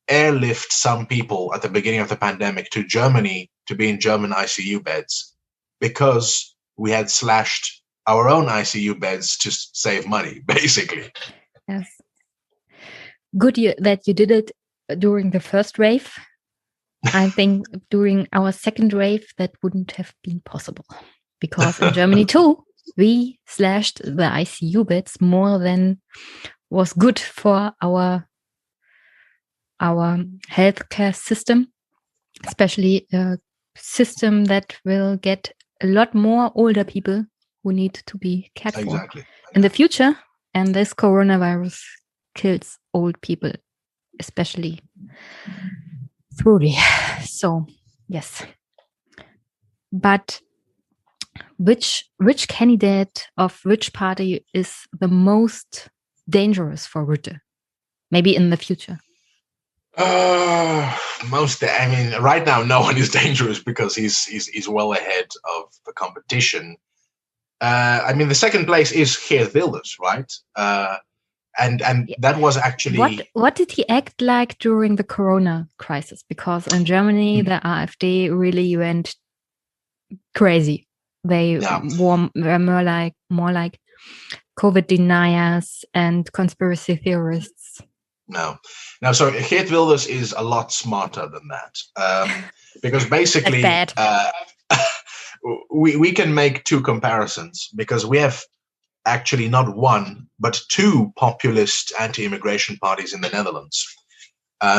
airlift some people at the beginning of the pandemic to Germany to be in German ICU beds because we had slashed our own ICU beds to save money, basically. Yes. Good that you did it during the first wave. I think during our second wave, that wouldn't have been possible because in Germany too, we slashed the ICU beds more than was good for our healthcare system, especially a system that will get a lot more older people who need to be cared for in the future. And this coronavirus kills old people, especially thoroughly. So, yes. But which candidate of which party is the most dangerous for Rutte? Maybe in the future. Right now, no one is dangerous because he's well ahead of the competition. The second place is Geert Wilders, right? And that was actually... What did he act like during the Corona crisis? Because in Germany, the AfD really went crazy. They were more like COVID deniers and conspiracy theorists. No. So Geert Wilders is a lot smarter than that. Because basically, we can make two comparisons because we have actually not one, but two populist anti-immigration parties in the Netherlands.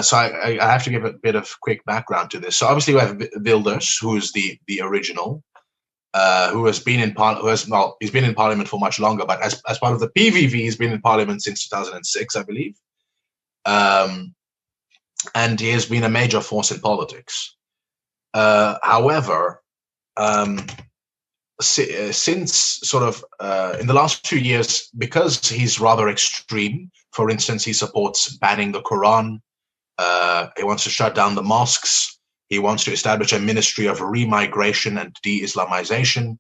So I have to give a bit of quick background to this. So obviously we have Wilders, who is the original, who has been in he's been in parliament for much longer, but as part of the PVV, he's been in parliament since 2006, I believe. And he has been a major force in politics. However, since sort of in the last 2 years, because he's rather extreme, for instance, he supports banning the Quran, he wants to shut down the mosques, he wants to establish a ministry of remigration and de-Islamization,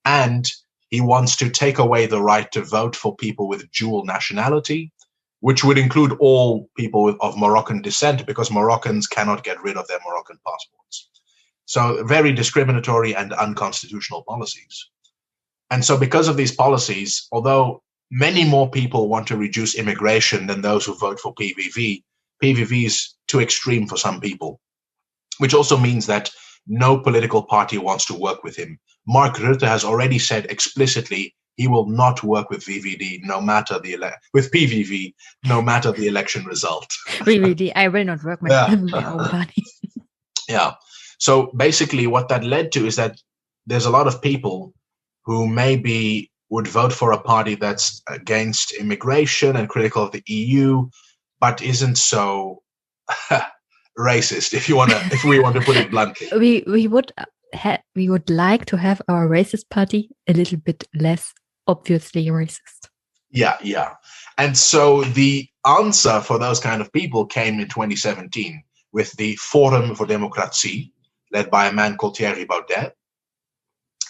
and he wants to take away the right to vote for people with dual nationality, which would include all people of Moroccan descent, because Moroccans cannot get rid of their Moroccan passports. So very discriminatory and unconstitutional policies. And so because of these policies, although many more people want to reduce immigration than those who vote for PVV, PVV is too extreme for some people, which also means that no political party wants to work with him. Mark Rutte has already said explicitly he will not work with VVD, with PVV, no matter the election result. VVD, I will not work my own party. Yeah. So basically what that led to is that there's a lot of people who maybe would vote for a party that's against immigration and critical of the EU, but isn't so racist, if we want to put it bluntly. We would like to have our racist party a little bit less obviously racist. Yeah. And so the answer for those kind of people came in 2017 with the Forum for Democratie, led by a man called Thierry Baudet.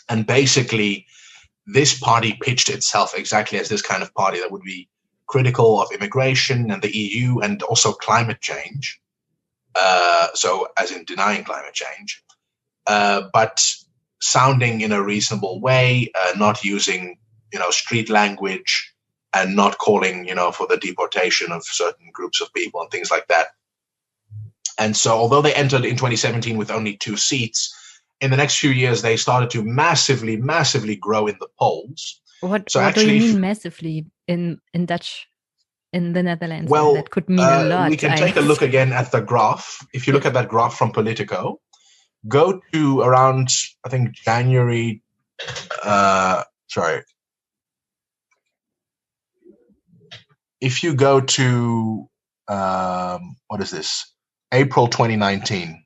And basically, this party pitched itself exactly as this kind of party that would be critical of immigration and the EU and also climate change. So as in denying climate change, but sounding in a reasonable way, not using, street language and not calling, for the deportation of certain groups of people and things like that. And so although they entered in 2017 with only 2 seats, in the next few years, they started to massively, massively grow in the polls. What do you mean massively in Dutch, in the Netherlands? Well, that could mean a lot. We can take a look again at the graph. If you look at that graph from Politico, go to around, I think, January. If you go to, what is this? April 2019.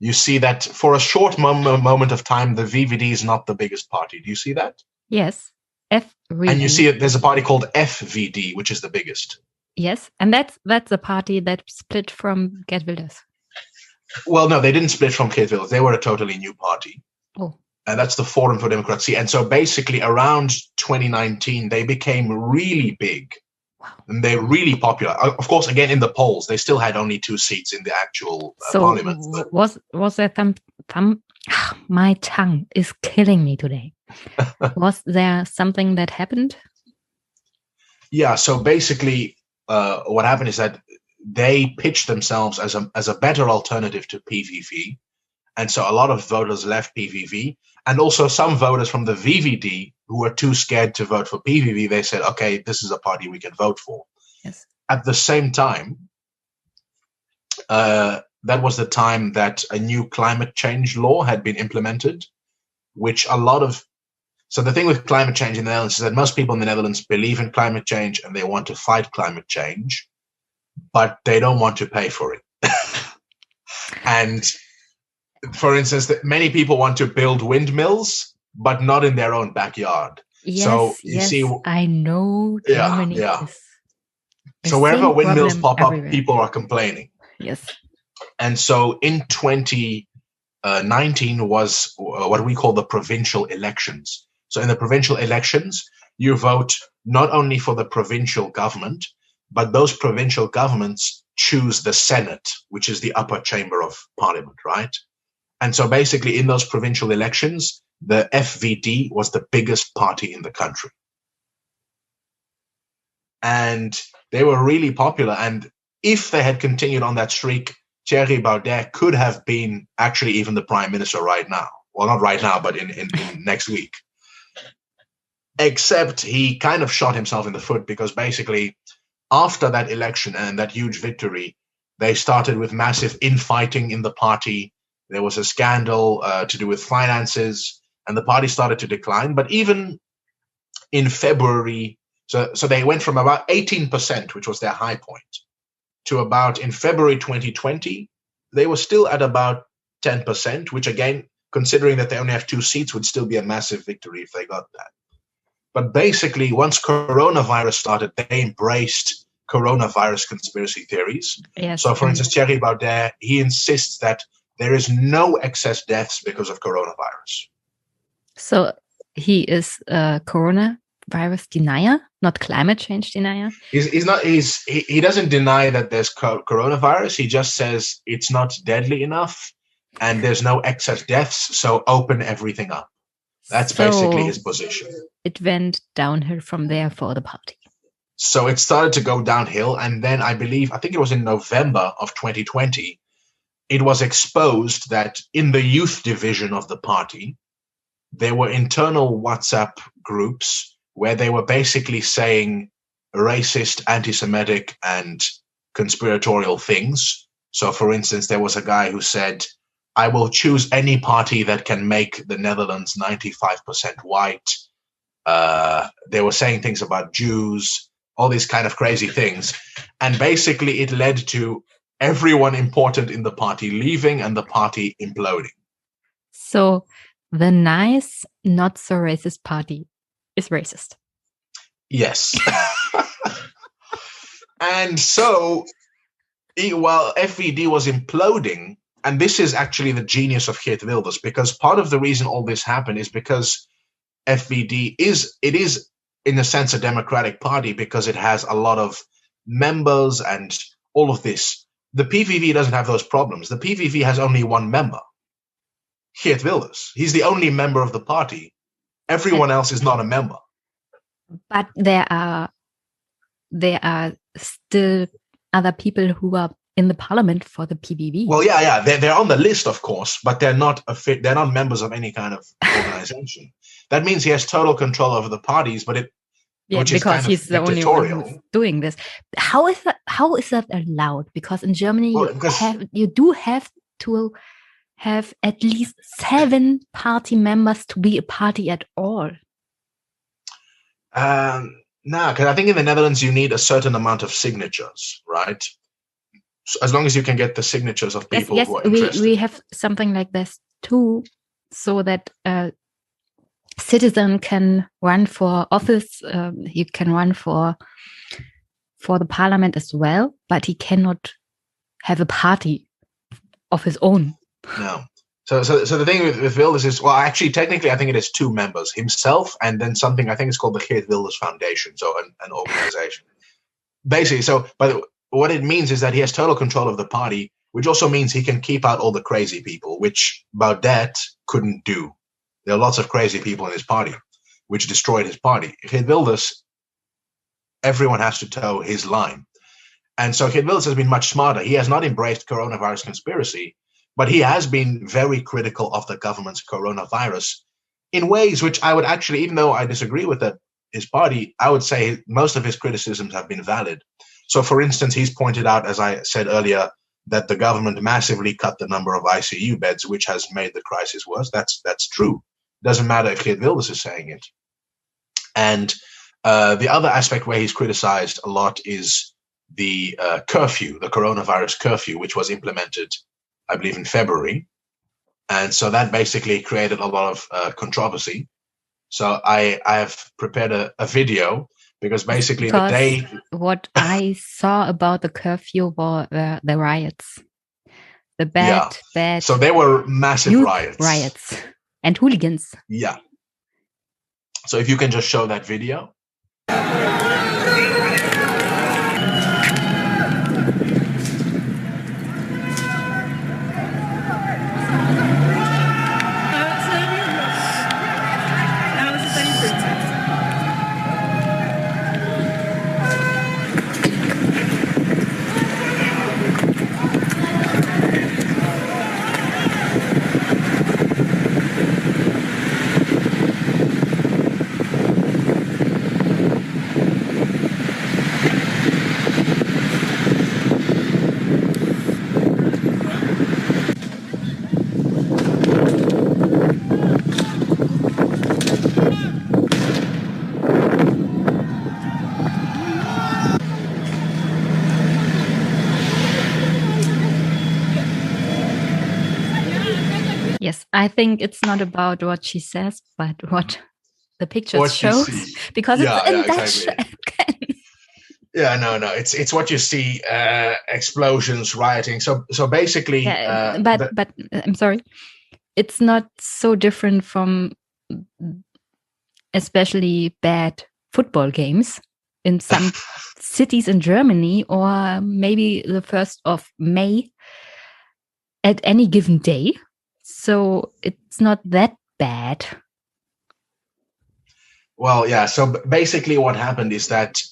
You see that for a short moment of time, the VVD is not the biggest party. Do you see that? Yes. FVD. And you see there's a party called FVD, which is the biggest. Yes, and that's a party that split from Geert Wilders. Well, no, they didn't split from Geert Wilders. They were a totally new party. Oh. And that's the Forum for Democracy. And so basically around 2019, they became really big. Wow. And they're really popular. Of course, again, in the polls, they still had only 2 seats in the actual parliament. But was there my tongue is killing me today. Was there something that happened? Yeah, so basically what happened is that they pitched themselves as a better alternative to PVV. And so a lot of voters left PVV. And also some voters from the VVD who were too scared to vote for PVV, they said, okay, this is a party we can vote for. Yes. At the same time, that was the time that a new climate change law had been implemented, which so the thing with climate change in the Netherlands is that most people in the Netherlands believe in climate change and they want to fight climate change, but they don't want to pay for it. And for instance, that many people want to build windmills, but not in their own backyard. Yes, so you see, I know Germany. Yeah. So wherever windmills pop up, everywhere. people are complaining. Yes. And so in 2019 was what we call the provincial elections. So in the provincial elections, you vote not only for the provincial government, but those provincial governments choose the Senate, which is the upper chamber of parliament, right? And so basically in those provincial elections, the FVD was the biggest party in the country. And they were really popular. And if they had continued on that streak, Thierry Baudet could have been actually even the prime minister right now. Well, not right now, but in next week. Except he kind of shot himself in the foot because basically after that election and that huge victory, they started with massive infighting in the party. There was a scandal to do with finances, and the party started to decline. But even in February, so they went from about 18%, which was their high point, to about in February 2020, they were still at about 10%, which again, considering that they only have 2 seats, would still be a massive victory if they got that. But basically, once coronavirus started, they embraced coronavirus conspiracy theories. Yes. So, for instance, Thierry Baudet, he insists that there is no excess deaths because of coronavirus. So he is a coronavirus denier, not climate change denier? He doesn't deny that there's coronavirus. He just says it's not deadly enough and there's no excess deaths, so open everything up. That's basically his position. It went downhill from there for the party. So it started to go downhill. And then I think it was in November of 2020, it was exposed that in the youth division of the party, there were internal WhatsApp groups where they were basically saying racist, anti-Semitic, and conspiratorial things. So, for instance, there was a guy who said, I will choose any party that can make the Netherlands 95% white. They were saying things about Jews, all these kind of crazy things. And basically it led to everyone important in the party leaving and the party imploding. So the nice, not so racist party is racist. Yes. And so while FVD was imploding, and this is actually the genius of Geert Wilders, because part of the reason all this happened is because FVD is in a sense a democratic party because it has a lot of members and all of this. The PVV doesn't have those problems. The PVV has only one member, Geert Wilders. He's the only member of the party. Everyone else is not a member. But there are still other people who are in the parliament for the PVV. Well, yeah, they're on the list, of course, but they're not members of any kind of organization. That means he has total control over the parties, but because he's the only one who's doing this. How is that allowed? Because in Germany, you do have to have at least 7 party members to be a party at all. No, because I think in the Netherlands you need a certain amount of signatures, right? So as long as you can get the signatures of people who are interested. We have something like this too, so that citizen can run for office. You can run for the parliament as well, but he cannot have a party of his own. No. So the thing with Wilders is, well, actually, technically, I think it is 2 members, himself and then something, I think it's called the Geert Wilders Foundation, so an organization. Basically, but what it means is that he has total control of the party, which also means he can keep out all the crazy people, which Baudet couldn't do. There are lots of crazy people in his party, which destroyed his party. Geert Wilders, everyone has to toe his line. And so Geert Wilders has been much smarter. He has not embraced coronavirus conspiracy, but he has been very critical of the government's coronavirus in ways which I would actually, even though I disagree with his party, I would say most of his criticisms have been valid. So, for instance, he's pointed out, as I said earlier, that the government massively cut the number of ICU beds, which has made the crisis worse. That's true. Doesn't matter if Geert Wilders is saying it. And the other aspect where he's criticized a lot is the curfew, the coronavirus curfew, which was implemented, I believe, in February. And so that basically created a lot of controversy. So I have prepared a video because basically the day... What I saw about the curfew were the riots. The bad... So there were massive riots. And hooligans. Yeah. So if you can just show that video. Yes, I think it's not about what she says, but what the picture shows, because it's in Dutch. Exactly. Yeah, no, it's what you see: explosions, rioting. So basically, but I'm sorry, it's not so different from especially bad football games in some cities in Germany, or maybe the 1st of May at any given day. So it's not that bad. Well, yeah. So basically what happened is that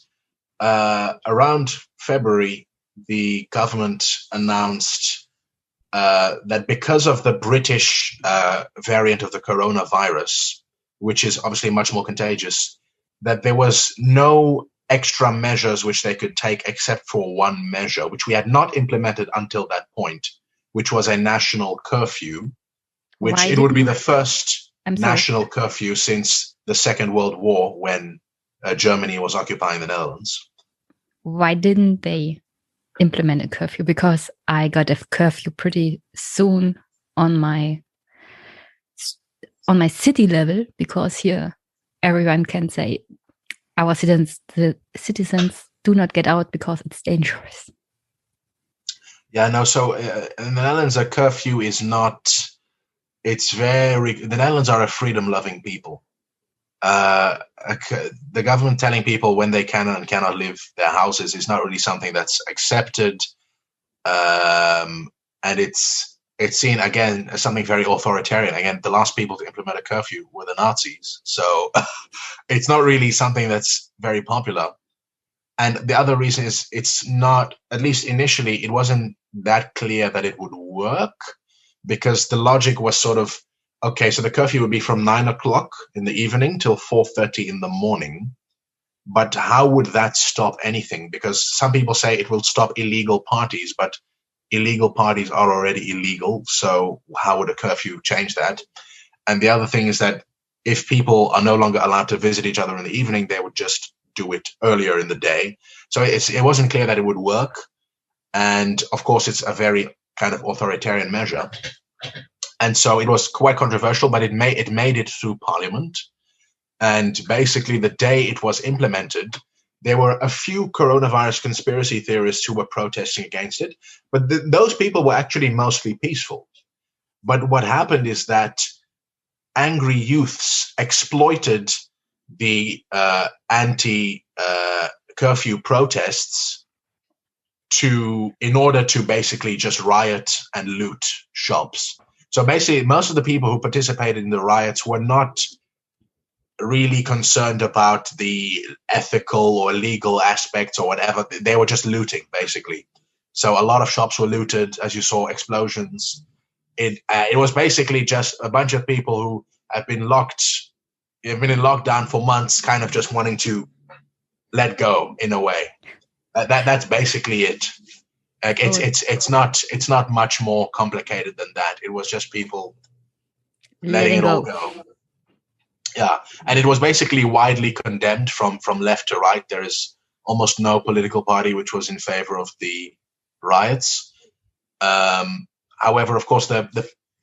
around February, the government announced that because of the British variant of the coronavirus, which is obviously much more contagious, that there was no extra measures which they could take except for one measure, which we had not implemented until that point, which was a national curfew. Which it would be the first national curfew since the Second World War, when Germany was occupying the Netherlands. Why didn't they implement a curfew? Because I got a curfew pretty soon on my city level, because here everyone can say the citizens do not get out because it's dangerous. Yeah, no. So in the Netherlands, a curfew is not. The Netherlands are a freedom-loving people. the government telling people when they can and cannot leave their houses is not really something that's accepted, and it's seen again as something very authoritarian. Again, the last people to implement a curfew were the Nazis, so it's not really something that's very popular. And the other reason is it's not, at least initially, it wasn't that clear that it would work, because the logic was sort of, okay, so the curfew would be from 9 o'clock in the evening till 4:30 in the morning. But how would that stop anything? Because some people say it will stop illegal parties, but illegal parties are already illegal. So how would a curfew change that? And the other thing is that if people are no longer allowed to visit each other in the evening, they would just do it earlier in the day. So it wasn't clear that it would work. And of course, it's a very kind of authoritarian measure. And so it was quite controversial, but it made it through Parliament. And basically, the day it was implemented, there were a few coronavirus conspiracy theorists who were protesting against it. But those people were actually mostly peaceful. But what happened is that angry youths exploited the anti-curfew protests in order to basically just riot and loot shops. So basically, most of the people who participated in the riots were not really concerned about the ethical or legal aspects or whatever. They were just looting, basically. So a lot of shops were looted, as you saw, explosions. It was basically just a bunch of people who have been in lockdown for months, kind of just wanting to let go in a way. That's basically it. Like it's not much more complicated than that. It was just people letting it all go. Yeah, and it was basically widely condemned from left to right. There is almost no political party which was in favor of the riots. However, of course, the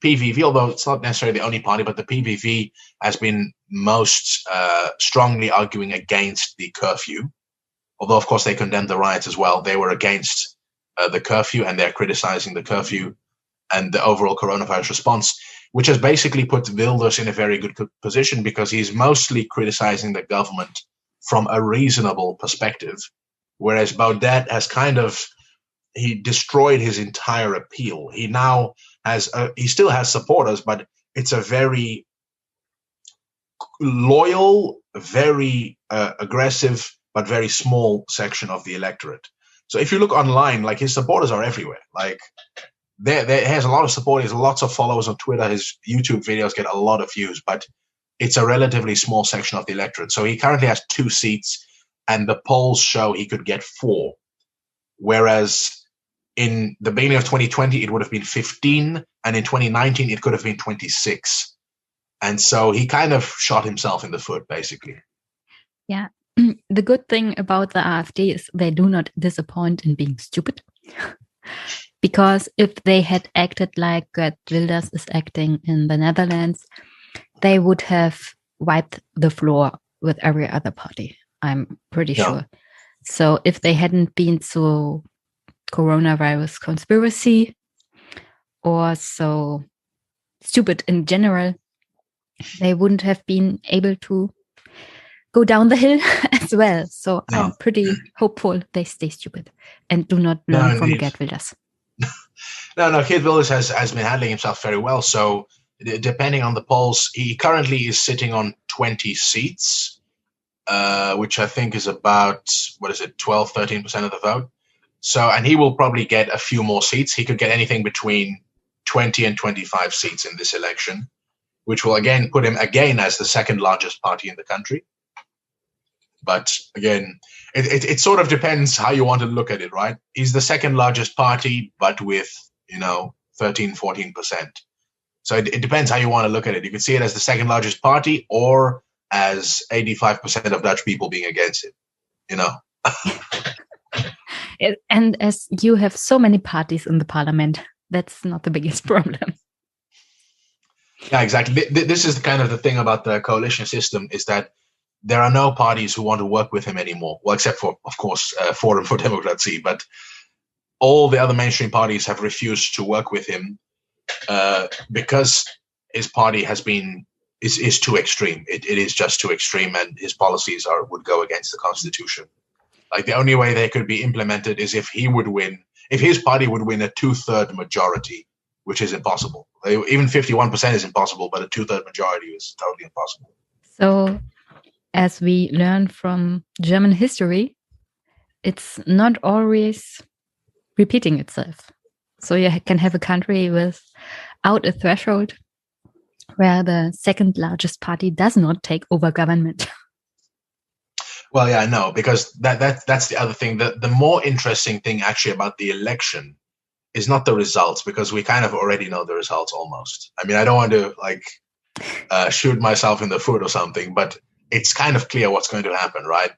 PVV, although it's not necessarily the only party, but the PVV has been most strongly arguing against the curfew. Although, of course, they condemned the riots as well. They were against the curfew, and they're criticizing the curfew and the overall coronavirus response, which has basically put Wilders in a very good position, because he's mostly criticizing the government from a reasonable perspective, whereas Baudet has he destroyed his entire appeal. He now he still has supporters, but it's a very loyal, very aggressive, but very small section of the electorate. So if you look online, like, his supporters are everywhere. Like, there has a lot of support. He has lots of followers on Twitter. His YouTube videos get a lot of views, but it's a relatively small section of the electorate. So he currently has 2 seats, and the polls show he could get 4. Whereas in the beginning of 2020, it would have been 15, and in 2019, it could have been 26. And so he kind of shot himself in the foot, basically. Yeah. The good thing about the AfD is they do not disappoint in being stupid. Because if they had acted like Geert Wilders is acting in the Netherlands, they would have wiped the floor with every other party, I'm pretty sure. So if they hadn't been so coronavirus conspiracy or so stupid in general, they wouldn't have been able to go down the hill as well. So I'm pretty hopeful they stay stupid and do not learn from Geert Wilders. No, Geert Wilders has been handling himself very well. So depending on the polls, he currently is sitting on 20 seats, which I think is about, 12, 13% of the vote. So, and he will probably get a few more seats. He could get anything between 20 and 25 seats in this election, which will again put him as the second largest party in the country. But again, it sort of depends how you want to look at it, right? He's the second largest party, but with, 13, 14%. So it depends how you want to look at it. You can see it as the second largest party, or as 85% of Dutch people being against it, And as you have so many parties in the parliament, that's not the biggest problem. Yeah, exactly. This is kind of the thing about the coalition system, is that there are no parties who want to work with him anymore. Well, except for, of course, Forum for Democracy. But all the other mainstream parties have refused to work with him because his party has been is too extreme. It is just too extreme, and his policies would go against the constitution. Like the only way they could be implemented is if he would win, if his party would win a 2/3 majority, which is impossible. Even 51% is impossible, but a 2/3 majority is totally impossible. So, as we learn from German history, it's not always repeating itself. So you can have a country without a threshold where the second largest party does not take over government. Well, yeah, no, because that's the other thing. The more interesting thing actually about the election is not the results, because we kind of already know the results almost. I mean, I don't want to shoot myself in the foot or something, but it's kind of clear what's going to happen, right?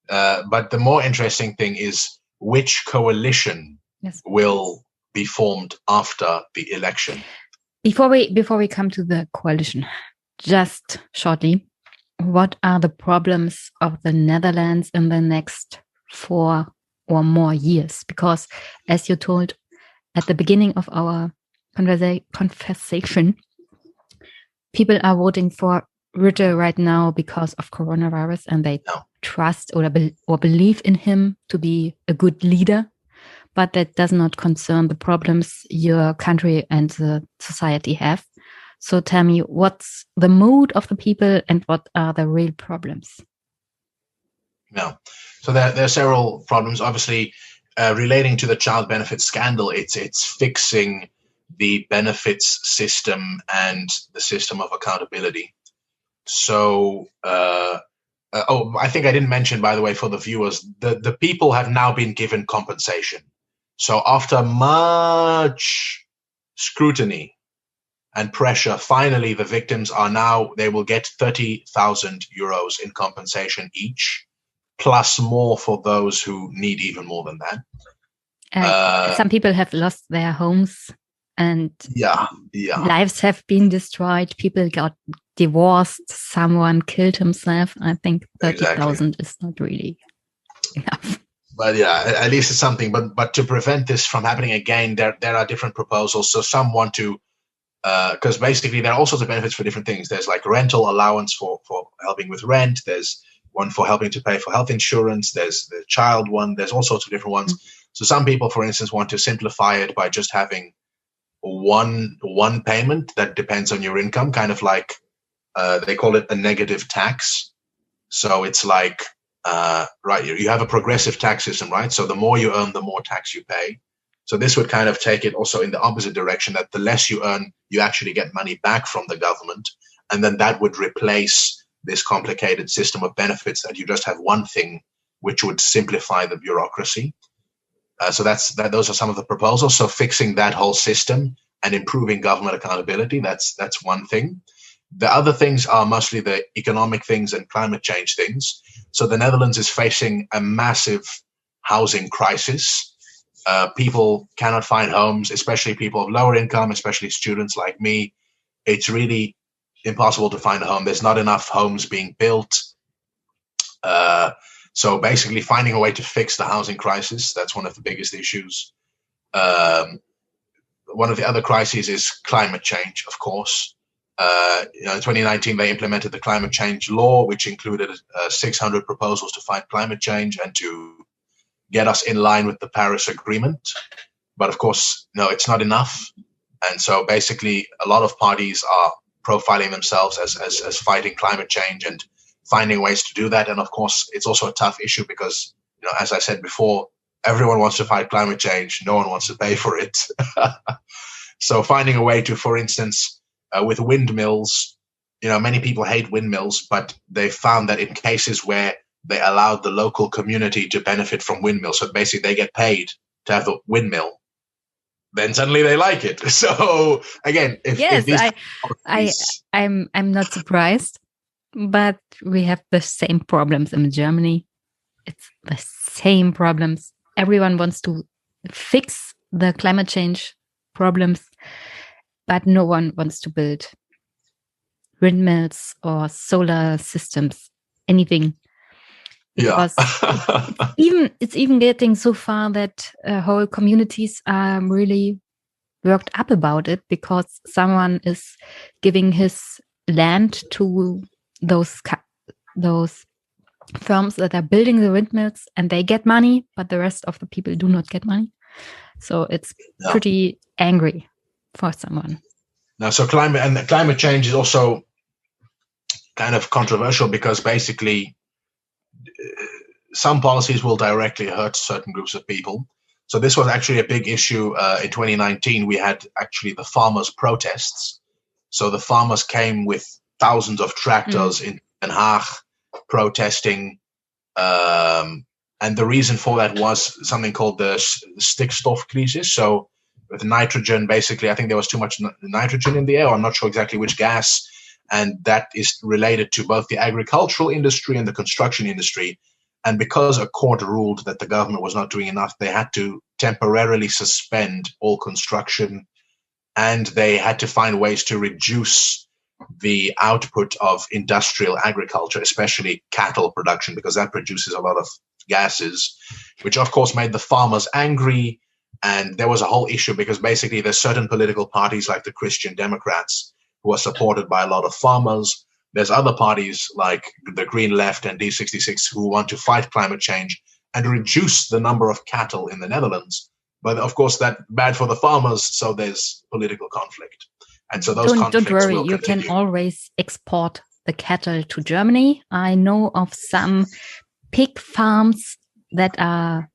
But the more interesting thing is which coalition will be formed after the election. Before we come to the coalition, just shortly, what are the problems of the Netherlands in the next 4 or more years? Because as you told at the beginning of our conversation, people are voting for Rutte right now because of coronavirus, and they trust or believe in him to be a good leader. But that does not concern the problems your country and the society have. So tell me, what's the mood of the people and what are the real problems? No. So there are several problems. Obviously, relating to the child benefit scandal, it's fixing the benefits system and the system of accountability. So, I think I didn't mention, by the way, for the viewers, the people have now been given compensation. So after much scrutiny and pressure, finally the victims they will get 30,000 euros in compensation each, plus more for those who need even more than that. Some people have lost their homes and lives have been destroyed. People got divorced. Someone killed himself. I think 30,000 is not really enough. But yeah, at least it's something. But to prevent this from happening again, there are different proposals. So some want to, because basically there are all sorts of benefits for different things. There's like rental allowance for helping with rent. There's one for helping to pay for health insurance. There's the child one. There's all sorts of different ones. Mm-hmm. So some people, for instance, want to simplify it by just having one payment that depends on your income, kind of like they call it a negative tax. So it's like, right, you have a progressive tax system, right? So the more you earn, the more tax you pay. So this would kind of take it also in the opposite direction, that the less you earn, you actually get money back from the government. And then that would replace this complicated system of benefits, that you just have one thing, which would simplify the bureaucracy. So those are some of the proposals. So fixing that whole system and improving government accountability, that's one thing. The other things are mostly the economic things and climate change things. So the Netherlands is facing a massive housing crisis. People cannot find homes, especially people of lower income, especially students like me. It's really impossible to find a home. There's not enough homes being built. So basically finding a way to fix the housing crisis, that's one of the biggest issues. One of the other crises is climate change, of course. In 2019, they implemented the climate change law, which included 600 proposals to fight climate change and to get us in line with the Paris Agreement. But of course, no, it's not enough. And so basically, a lot of parties are profiling themselves as fighting climate change and finding ways to do that. And of course, it's also a tough issue because, as I said before, everyone wants to fight climate change. No one wants to pay for it. So finding a way to, for instance, with windmills, many people hate windmills, but they found that in cases where they allowed the local community to benefit from windmills, so basically they get paid to have the windmill, then suddenly they like it. So again, I'm not surprised, but we have the same problems in Germany. It's the same problems. Everyone wants to fix the climate change problems, but no one wants to build windmills or solar systems, anything. Because it's even getting so far that whole communities are really worked up about it because someone is giving his land to those firms that are building the windmills, and they get money, but the rest of the people do not get money. So it's pretty angry for someone. Now, so climate change is also kind of controversial because basically some policies will directly hurt certain groups of people. So this was actually a big issue in 2019. We had actually the farmers' protests. So the farmers came with thousands of tractors in Den Haag protesting. And the reason for that was something called the stikstofcrisis. So with nitrogen, basically, I think there was too much nitrogen in the air. I'm not sure exactly which gas. And that is related to both the agricultural industry and the construction industry. And because a court ruled that the government was not doing enough, they had to temporarily suspend all construction. And they had to find ways to reduce the output of industrial agriculture, especially cattle production, because that produces a lot of gases, which of course made the farmers angry. And there was a whole issue because basically there's certain political parties like the Christian Democrats who are supported by a lot of farmers. There's other parties like the Green Left and D66 who want to fight climate change and reduce the number of cattle in the Netherlands. But of course, that's bad for the farmers, so there's political conflict. And so those conflicts don't worry, will you continue. can always export the cattle to Germany. I know of some pig farms that are,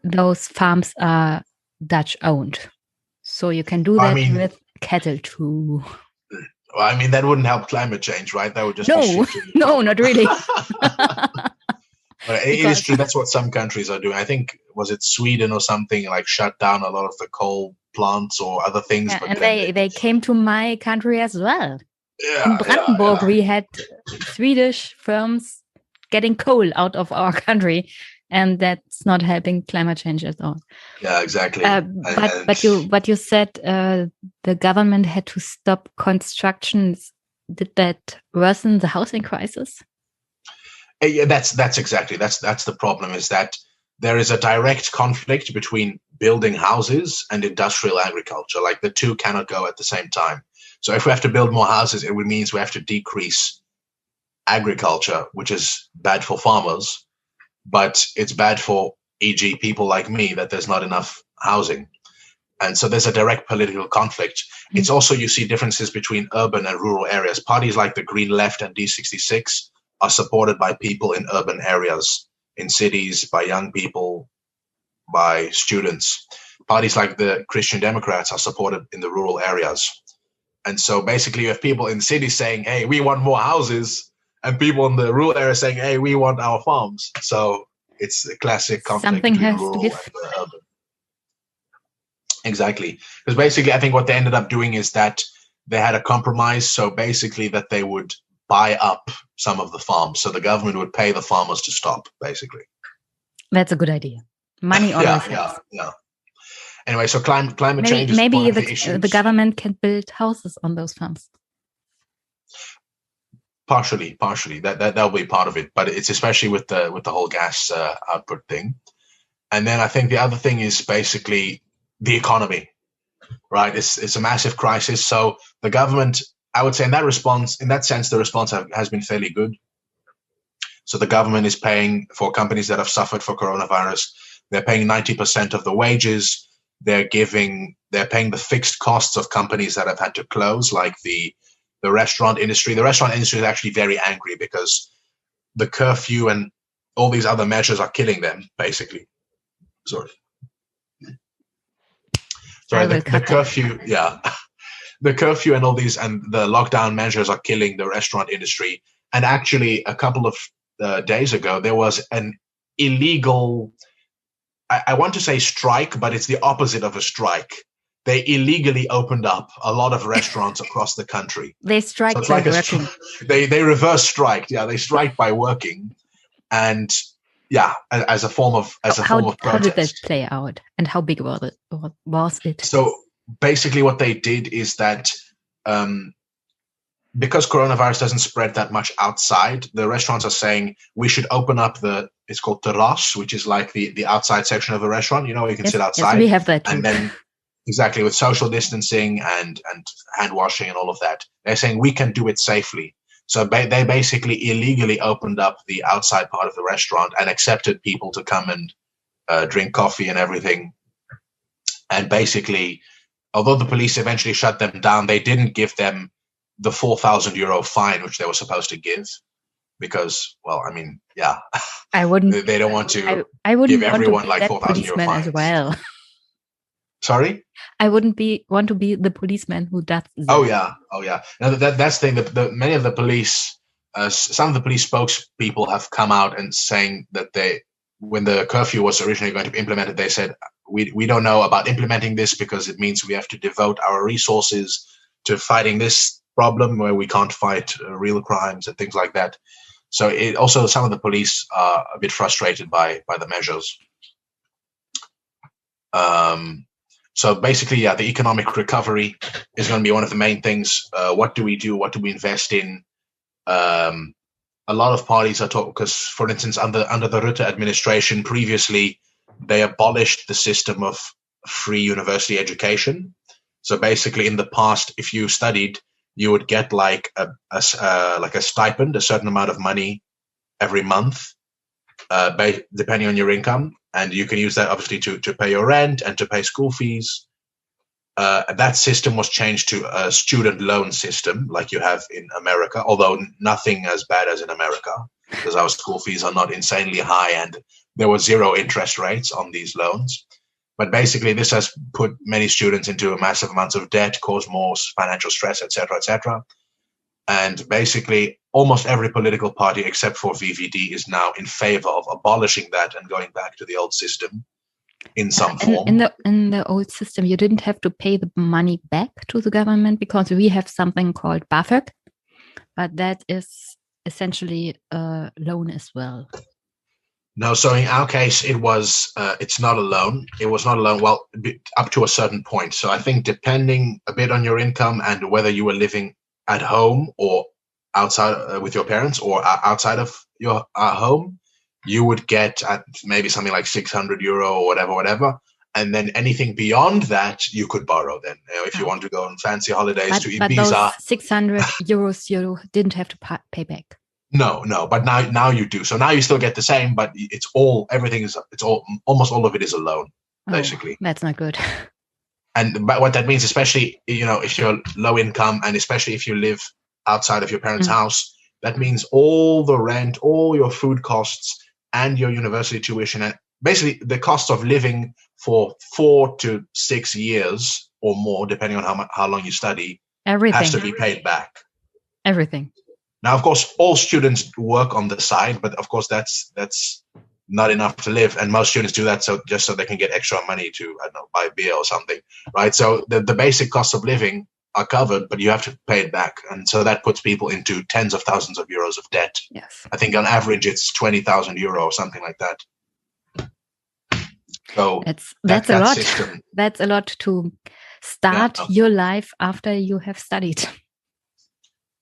those farms are Dutch owned. So you can do that with cattle too. Well, I mean, that wouldn't help climate change, right? That would just No, not really. But it is true. That's what some countries are doing. I think, was it Sweden or something, like shut down a lot of the coal plants or other things. Yeah, but and they came to my country as well. Yeah, in Brandenburg, we had Swedish firms getting coal out of our country, and that's not helping climate change at all. Yeah, exactly. But you said the government had to stop constructions. Did that worsen the housing crisis? Yeah, that's exactly that's the problem, is that there is a direct conflict between building houses and industrial agriculture. Like the two cannot go at the same time. So if we have to build more houses, it means we have to decrease agriculture, which is bad for farmers, but it's bad for, e.g., people like me, that there's not enough housing. And so there's a direct political conflict. Mm-hmm. It's also, you see differences between urban and rural areas. Parties like the Green Left and D66 are supported by people in urban areas, in cities, by young people, by students. Parties like the Christian Democrats are supported in the rural areas. And so basically you have people in cities saying, hey, we want more houses, and people in the rural area saying, hey, we want our farms. So it's a classic conflict between rural and urban. Exactly. Because basically I think what they ended up doing is that they had a compromise. So basically that they would buy up some of the farms. So the government would pay the farmers to stop, basically. That's a good idea. Money always helps. Yeah. Anyway, so climate change is maybe one of the issues. The government can build houses on those farms. Partially. That'll be part of it, but it's especially with the whole gas output thing. And then I think the other thing is basically the economy, right? It's a massive crisis. So the government, I would say, in that sense, the response has been fairly good. So the government is paying for companies that have suffered for coronavirus. They're paying 90% of the wages. They're paying the fixed costs of companies that have had to close, like the restaurant industry. The restaurant industry is actually very angry because the curfew and all these other measures are killing them, basically. Sorry, the curfew, the curfew and all these and the lockdown measures are killing the restaurant industry. And actually, a couple of days ago, there was an illegal, I want to say strike, but it's the opposite of a strike. They illegally opened up a lot of restaurants across the country. They strike by working. They reverse strike. Yeah, they strike by working, and as a form of protest. How did that play out, and how big was it? So basically, what they did is that because coronavirus doesn't spread that much outside, the restaurants are saying we should open up it's called terras, which is like the outside section of a restaurant. You can sit outside. Yes, we have that too. And then exactly, with social distancing and hand washing and all of that. They're saying we can do it safely. So they basically illegally opened up the outside part of the restaurant and accepted people to come and drink coffee and everything. And basically, although the police eventually shut them down, they didn't give them the €4,000 fine, which they were supposed to give. Because, well, I mean, yeah, I wouldn't. they don't want to I wouldn't give want everyone to be like that €4,000 policeman fines. as well. Sorry? I wouldn't want to be the policeman who does that. Oh yeah. Now that's the thing. Many of the police, some of the police spokespeople have come out and saying that when the curfew was originally going to be implemented, they said we don't know about implementing this because it means we have to devote our resources to fighting this problem where we can't fight real crimes and things like that. So also some of the police are a bit frustrated by the measures. So basically, yeah, the economic recovery is going to be one of the main things. What do we do? What do we invest in? A lot of parties are talking because, for instance, under the Rutte administration, previously they abolished the system of free university education. So basically, in the past, if you studied, you would get like a stipend, a certain amount of money every month, depending on your income. And you can use that obviously to pay your rent and to pay school fees. That system was changed to a student loan system like you have in America, although nothing as bad as in America because our school fees are not insanely high and there were 0 interest rates on these loans. But basically this has put many students into massive amounts of debt, caused more financial stress, etc., etc. And basically almost every political party except for VVD is now in favor of abolishing that and going back to the old system in some form. In the old system, you didn't have to pay the money back to the government because we have something called BAföG, but that is essentially a loan as well. No, so in our case, it's not a loan. It was not a loan, well, up to a certain point. So I think depending a bit on your income and whether you were living at home or outside with your parents or outside of your home, you would get maybe something like €600 or whatever. And then anything beyond that, you could borrow then. If you want to go on fancy holidays to Ibiza. But those €600 you didn't have to pay back. No, but now you do. So now you still get the same, but almost all of it is a loan, basically. That's not good. But what that means, especially, if you're low income and especially if you live outside of your parents' house, that means all the rent, all your food costs and your university tuition, and basically the cost of living for 4 to 6 years or more, depending on how long you study, has to be paid back. Everything. Now, of course, all students work on the side, but of course that's not enough to live, and most students do that just so they can get extra money to, I don't know, buy beer or something, right? So the basic costs of living are covered, but you have to pay it back, and so that puts people into tens of thousands of euros of debt. Yes, I think on average it's €20,000 or something like that. So that's a lot. System, that's a lot to start your life after you have studied.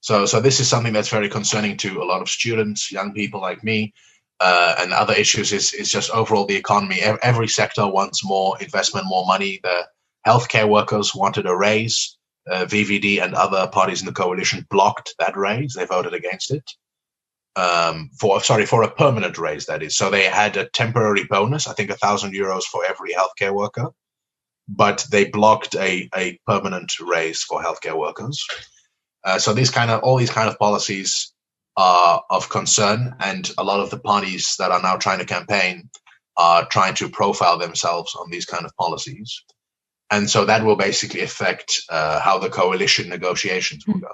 So this is something that's very concerning to a lot of students, young people like me. And other issues is just overall the economy. Every sector wants more investment, more money. The healthcare workers wanted a raise. VVD and other parties in the coalition blocked that raise. They voted against it. For a permanent raise, that is. So they had a temporary bonus, I think €1,000 for every healthcare worker, but they blocked a permanent raise for healthcare workers. So all these kind of policies are of concern, and a lot of the parties that are now trying to campaign are trying to profile themselves on these kind of policies. And so that will basically affect how the coalition negotiations will go.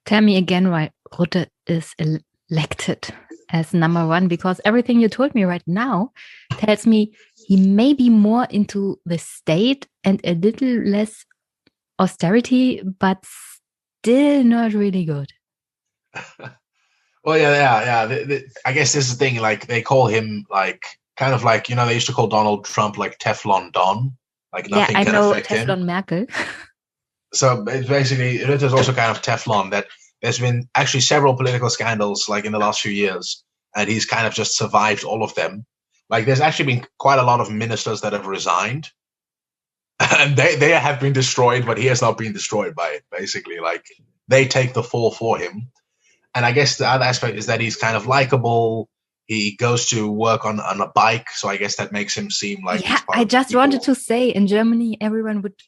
Tell me again why Rutte is elected as number 1, because everything you told me right now tells me he may be more into the state and a little less austerity, but still not really good. Well, yeah. I guess this is the thing. Like they call him kind of like they used to call Donald Trump like Teflon Don. Like nothing can affect him. Teflon Merkel. So basically, Rutte is also kind of Teflon. That there's been actually several political scandals like in the last few years, and he's kind of just survived all of them. Like there's actually been quite a lot of ministers that have resigned. And they have been destroyed, but he has not been destroyed by it, basically. Like, they take the fall for him. And I guess the other aspect is that he's kind of likable. He goes to work on a bike, so I guess that makes him seem like yeah, I just wanted to say, in Germany, everyone would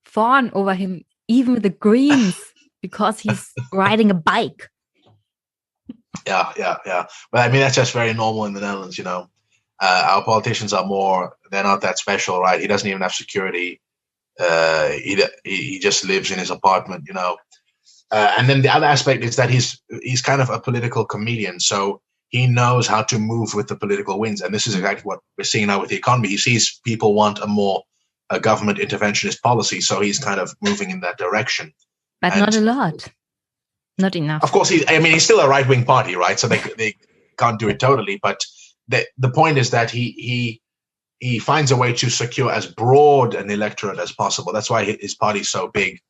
fawn over him, even the Greens, because he's riding a bike. Yeah. But I mean, that's just very normal in the Netherlands, you know. Our politicians they're not that special, right? He doesn't even have security. He just lives in his apartment, you know. And then the other aspect is that he's kind of a political comedian. So he knows how to move with the political winds. And this is exactly what we're seeing now with the economy. He sees people want a government interventionist policy. So he's kind of moving in that direction. But not a lot. Not enough. Of course, he's still a right-wing party, right? So they can't do it totally. But the point is that he finds a way to secure as broad an electorate as possible. That's why his party is so big,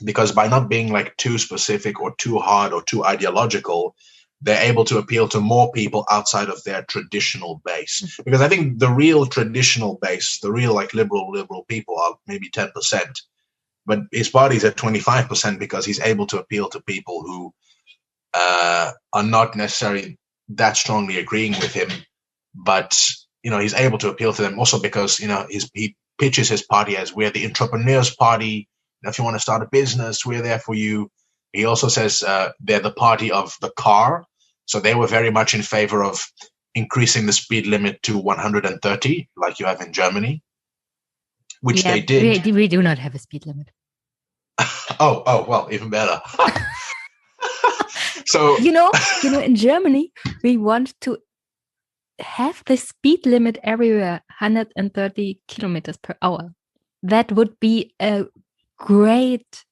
because by not being like too specific or too hard or too ideological, they're able to appeal to more people outside of their traditional base. Because I think the real traditional base, the real like liberal people, are maybe 10%. But his party's at 25% because he's able to appeal to people who are not necessarily that strongly agreeing with him, but you know, he's able to appeal to them also because, you know, he pitches his party as, we're the entrepreneurs party. If you want to start a business, we're there for you. He also says they're the party of the car. So they were very much in favor of increasing the speed limit to 130, like you have in Germany, which they did. We do not have a speed limit. Oh, well, even better. So you know, in Germany, we want to have the speed limit everywhere, 130 kilometers per hour. That would be a great.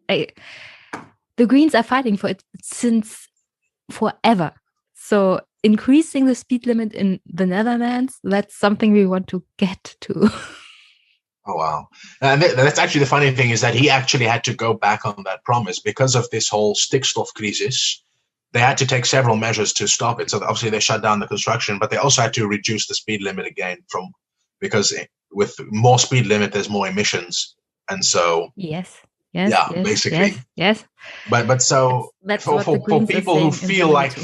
The Greens are fighting for it since forever. So increasing the speed limit in the Netherlands, that's something we want to get to. Oh, wow. And that's actually the funny thing, is that he actually had to go back on that promise because of this whole stikstofcrisis. They had to take several measures to stop it. So obviously they shut down the construction, but they also had to reduce the speed limit again because with more speed limit, there's more emissions. And so, basically. Yes. But so that's for people who feel like,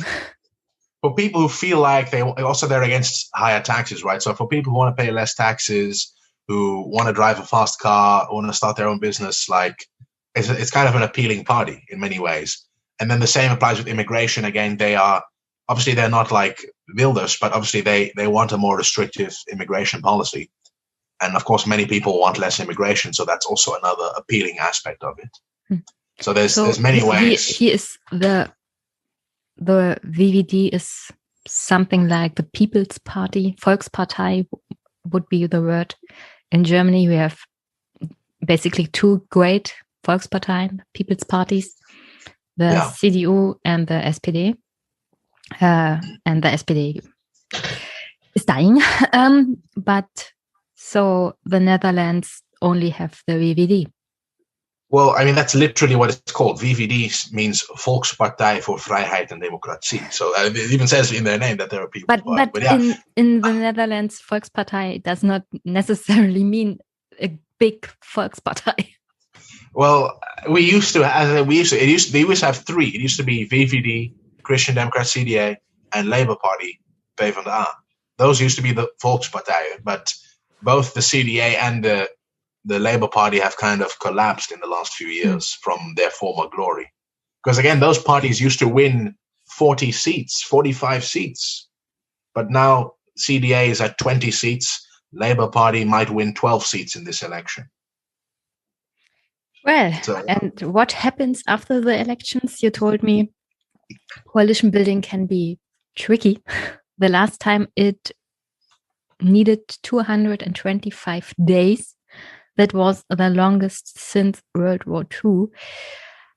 for people who feel like they're against higher taxes, right? So for people who want to pay less taxes, who want to drive a fast car, want to start their own business, like it's kind of an appealing party in many ways. And then the same applies with immigration. Again, they're not like Wilders, but obviously they want a more restrictive immigration policy. And of course, many people want less immigration, so that's also another appealing aspect of it. So there's many ways. He is the VVD is something like the People's Party, Volkspartei would be the word. In Germany, we have basically two great Volksparteien, people's parties, the CDU and the SPD. And the SPD is dying. But so the Netherlands only have the VVD. Well, I mean, that's literally what it's called. VVD means Volkspartij voor Vrijheid en Democratie. So it even says in their name that there are people. But in the Netherlands, Volkspartij does not necessarily mean a big Volkspartij. Well, we used to have three. It used to be VVD, Christian Democrat CDA, and Labour Party, PvdA. Those used to be the Volkspartij, but both the CDA and the Labour Party have kind of collapsed in the last few years from their former glory. Because again, those parties used to win 40 seats, 45 seats. But now CDA is at 20 seats. Labour Party might win 12 seats in this election. Well, and what happens after the elections? You told me coalition building can be tricky. The last time it needed 225 days. That was the longest since World War II.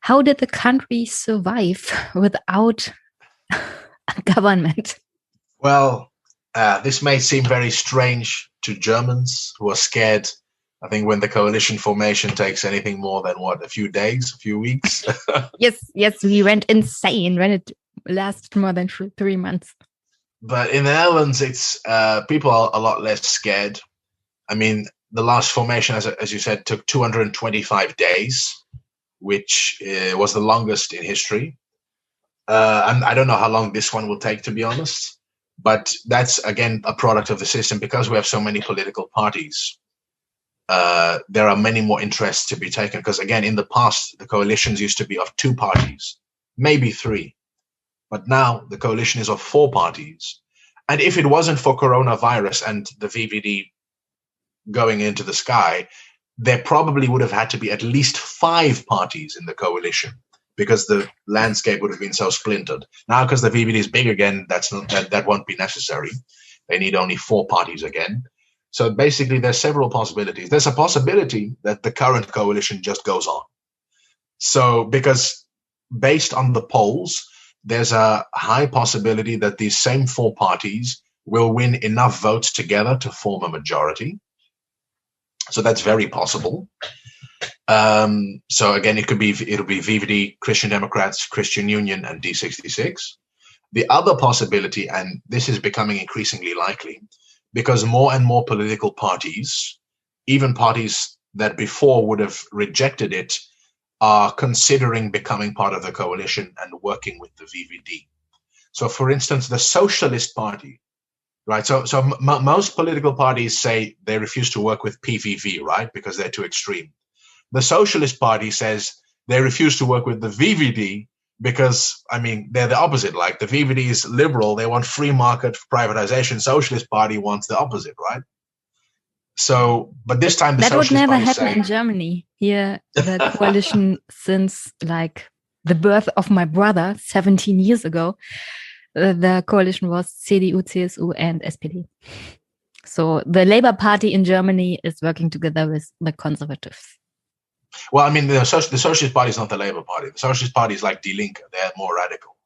How did the country survive without a government? Well, this may seem very strange to Germans who are scared. I think when the coalition formation takes anything more than a few days, a few weeks. Yes, we went insane when it lasted more than 3 months. But in the Netherlands, it's people are a lot less scared. I mean, the last formation, as you said, took 225 days, which was the longest in history. And I don't know how long this one will take, to be honest. But that's, again, a product of the system. Because we have so many political parties, there are many more interests to be taken. Because, again, in the past, the coalitions used to be of 2 parties, maybe 3. But now the coalition is of 4 parties. And if it wasn't for coronavirus and the VVD going into the sky, there probably would have had to be at least 5 parties in the coalition, because the landscape would have been so splintered. Now, because the VVD is big again, that won't be necessary. They need only 4 parties again. So basically, there's several possibilities. There's a possibility that the current coalition just goes on. So, because based on the polls, there's a high possibility that these same 4 parties will win enough votes together to form a majority. So that's very possible. So again, it'll be VVD, Christian Democrats, Christian Union, and D66. The other possibility, and this is becoming increasingly likely, because more and more political parties, even parties that before would have rejected it, are considering becoming part of the coalition and working with the VVD. So, for instance, the Socialist Party, right? So most political parties say they refuse to work with PVV, right? Because they're too extreme. The Socialist Party says they refuse to work with the VVD because, I mean, they're the opposite. Like, the VVD is liberal. They want free market privatization. Socialist Party wants the opposite, right? So, but this time the that would Socialist never Party happen say, in Germany. Here, the coalition since like the birth of my brother 17 years ago, the coalition was CDU, CSU, and SPD. So the Labour Party in Germany is working together with the Conservatives. well, I mean, the Socialist Party is not the Labour Party. The Socialist Party is like Die Linke. They're more radical.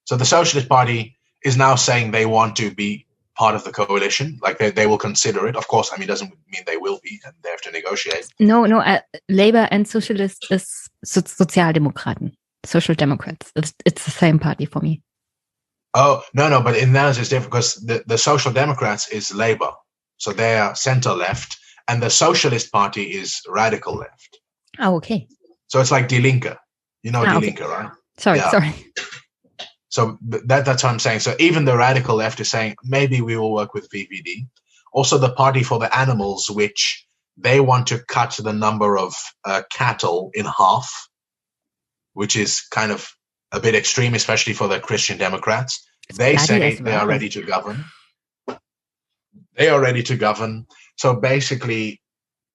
So the Socialist Party is now saying they want to be part of the coalition. Like, they will consider it. Of course, I mean, it doesn't mean they will be, and they have to negotiate. No, Labour and Socialist is Sozialdemokraten, Social Democrats. It's the same party for me. Oh, no, but in theirs it's different, because the Social Democrats is Labour. So they are center-left, and the Socialist Party is radical left. Oh, okay. So it's like Die Linke. You know Die okay. Linke, right? Sorry. So that's what I'm saying. So even the radical left is saying, maybe we will work with VVD. Also, the Party for the Animals, which they want to cut the number of cattle in half, which is kind of a bit extreme, especially for the Christian Democrats. They say they are ready to govern. They are ready to govern. So basically,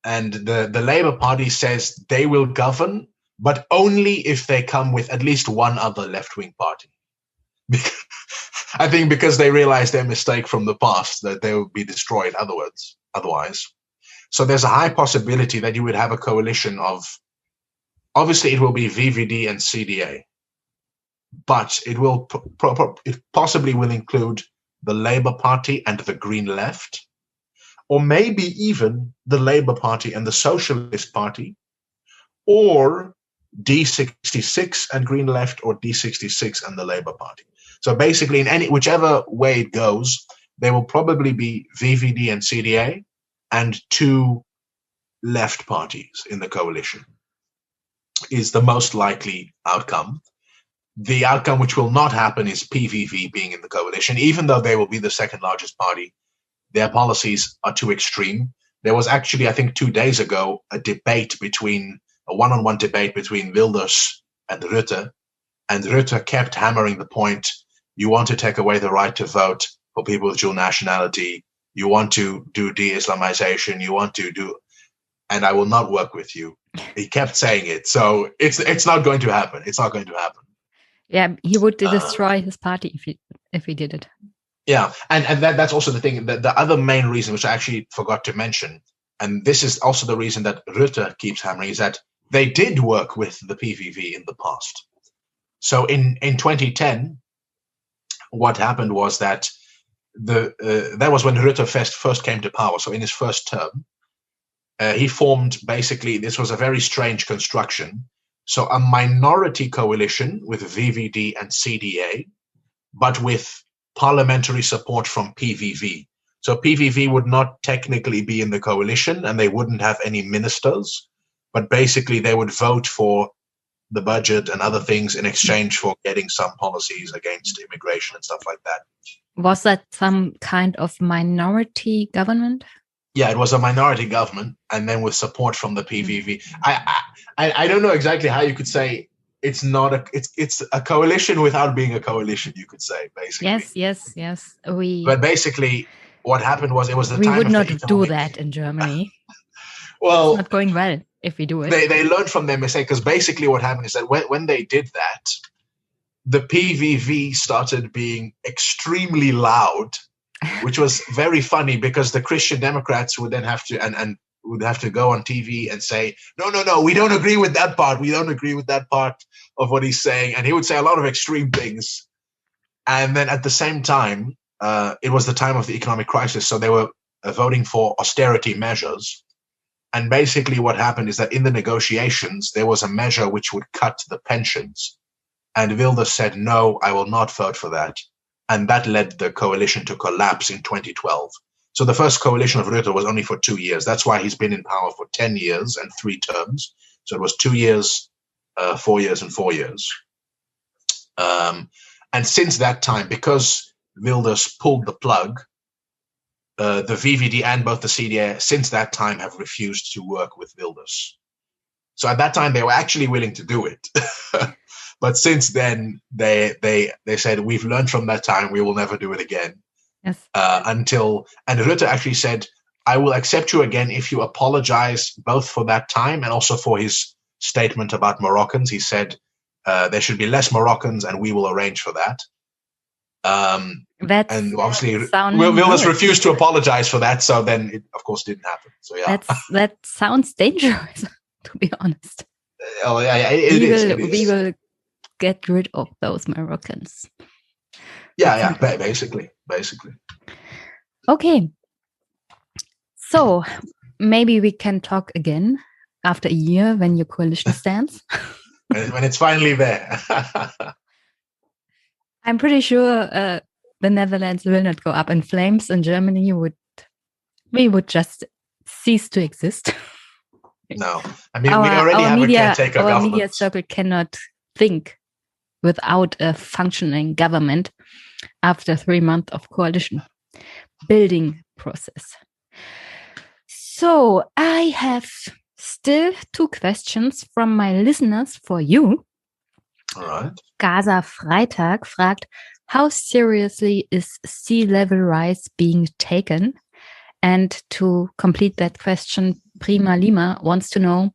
and the Labour Party says they will govern, but only if they come with at least one other left-wing party. I think because they realized their mistake from the past, that they would be destroyed otherwise. So there's a high possibility that you would have a coalition of, obviously it will be VVD and CDA, but it possibly will include the Labour Party and the Green Left, or maybe even the Labour Party and the Socialist Party, or D66 and Green Left, or D66 and the Labour Party. So basically, in whichever way it goes, there will probably be VVD and CDA and 2 left parties in the coalition, is the most likely outcome. The outcome which will not happen is PVV being in the coalition, even though they will be the second largest party. Their policies are too extreme. There was actually, I think 2 days ago, a one-on-one debate between Wilders and Rutte. And Rutte kept hammering the point, you want to take away the right to vote for people with dual nationality. You want to do de-Islamization. You want to do, and I will not work with you. He kept saying it. So it's not going to happen. It's not going to happen. Yeah, he would destroy his party if he did it. Yeah, and that's also the thing. The other main reason, which I actually forgot to mention, and this is also the reason that Rutte keeps hammering, is that they did work with the PVV in the past. So in 2010, what happened was that that was when Rutte first came to power. So in his first term, he formed, basically, this was a very strange construction. So a minority coalition with VVD and CDA, but with parliamentary support from PVV. So PVV would not technically be in the coalition, and they wouldn't have any ministers, but basically they would vote for the budget and other things in exchange for getting some policies against immigration and stuff like that. Was that some kind of minority government? Yeah, it was a minority government, and then with support from the PVV. I don't know exactly how you could say it's not it's a coalition without being a coalition. You could say basically. Yes. But basically, what happened was it was the time. We would not do that in Germany. Well, it's not going well if we do it. They learned from their mistake, because basically what happened is that when they did that, the PVV started being extremely loud, which was very funny, because the Christian Democrats would then have to and would have to go on TV and say, no, we don't agree with that part. We don't agree with that part of what he's saying. And he would say a lot of extreme things. And then at the same time, it was the time of the economic crisis. So they were voting for austerity measures. And basically what happened is that in the negotiations, there was a measure which would cut the pensions. And Wilders said, no, I will not vote for that. And that led the coalition to collapse in 2012. So the first coalition of Rutte was only for 2 years. That's why he's been in power for 10 years and 3 terms. So it was 2 years, 4 years, and 4 years. And since that time, because Wilders pulled the plug, the VVD and both the CDA since that time have refused to work with Wilders. So at that time, they were actually willing to do it. But since then, they said, we've learned from that time, we will never do it again. Yes. And Rutte actually said, I will accept you again if you apologize both for that time and also for his statement about Moroccans. He said there should be less Moroccans and we will arrange for that. And obviously Wilders refused to apologize for that, so then it of course didn't happen. So yeah, that sounds dangerous, to be honest. Oh yeah, we will get rid of those Moroccans. Yeah, basically. Okay, so maybe we can talk again after a year when your coalition stands. When it's finally there. I'm pretty sure the Netherlands will not go up in flames, and Germany we would just cease to exist. No, I mean we already have a caretaker government. Our media circle cannot think without a functioning government after 3 months of coalition building process. So I have still 2 questions from my listeners for you. All right. Gaza Freitag fragt, how seriously is sea level rise being taken? And to complete that question, Prima Lima wants to know,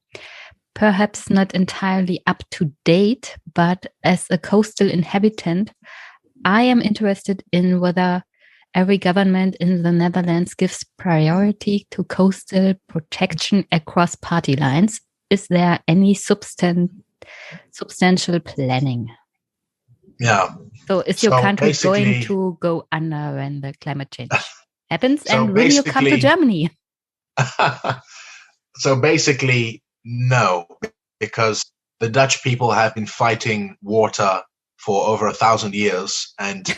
perhaps not entirely up to date, but as a coastal inhabitant, I am interested in whether every government in the Netherlands gives priority to coastal protection across party lines. Is there any substantial planning? Yeah. So is your country going to go under when the climate change happens? And will you come to Germany? So basically, no, because the Dutch people have been fighting water for over 1,000 years, and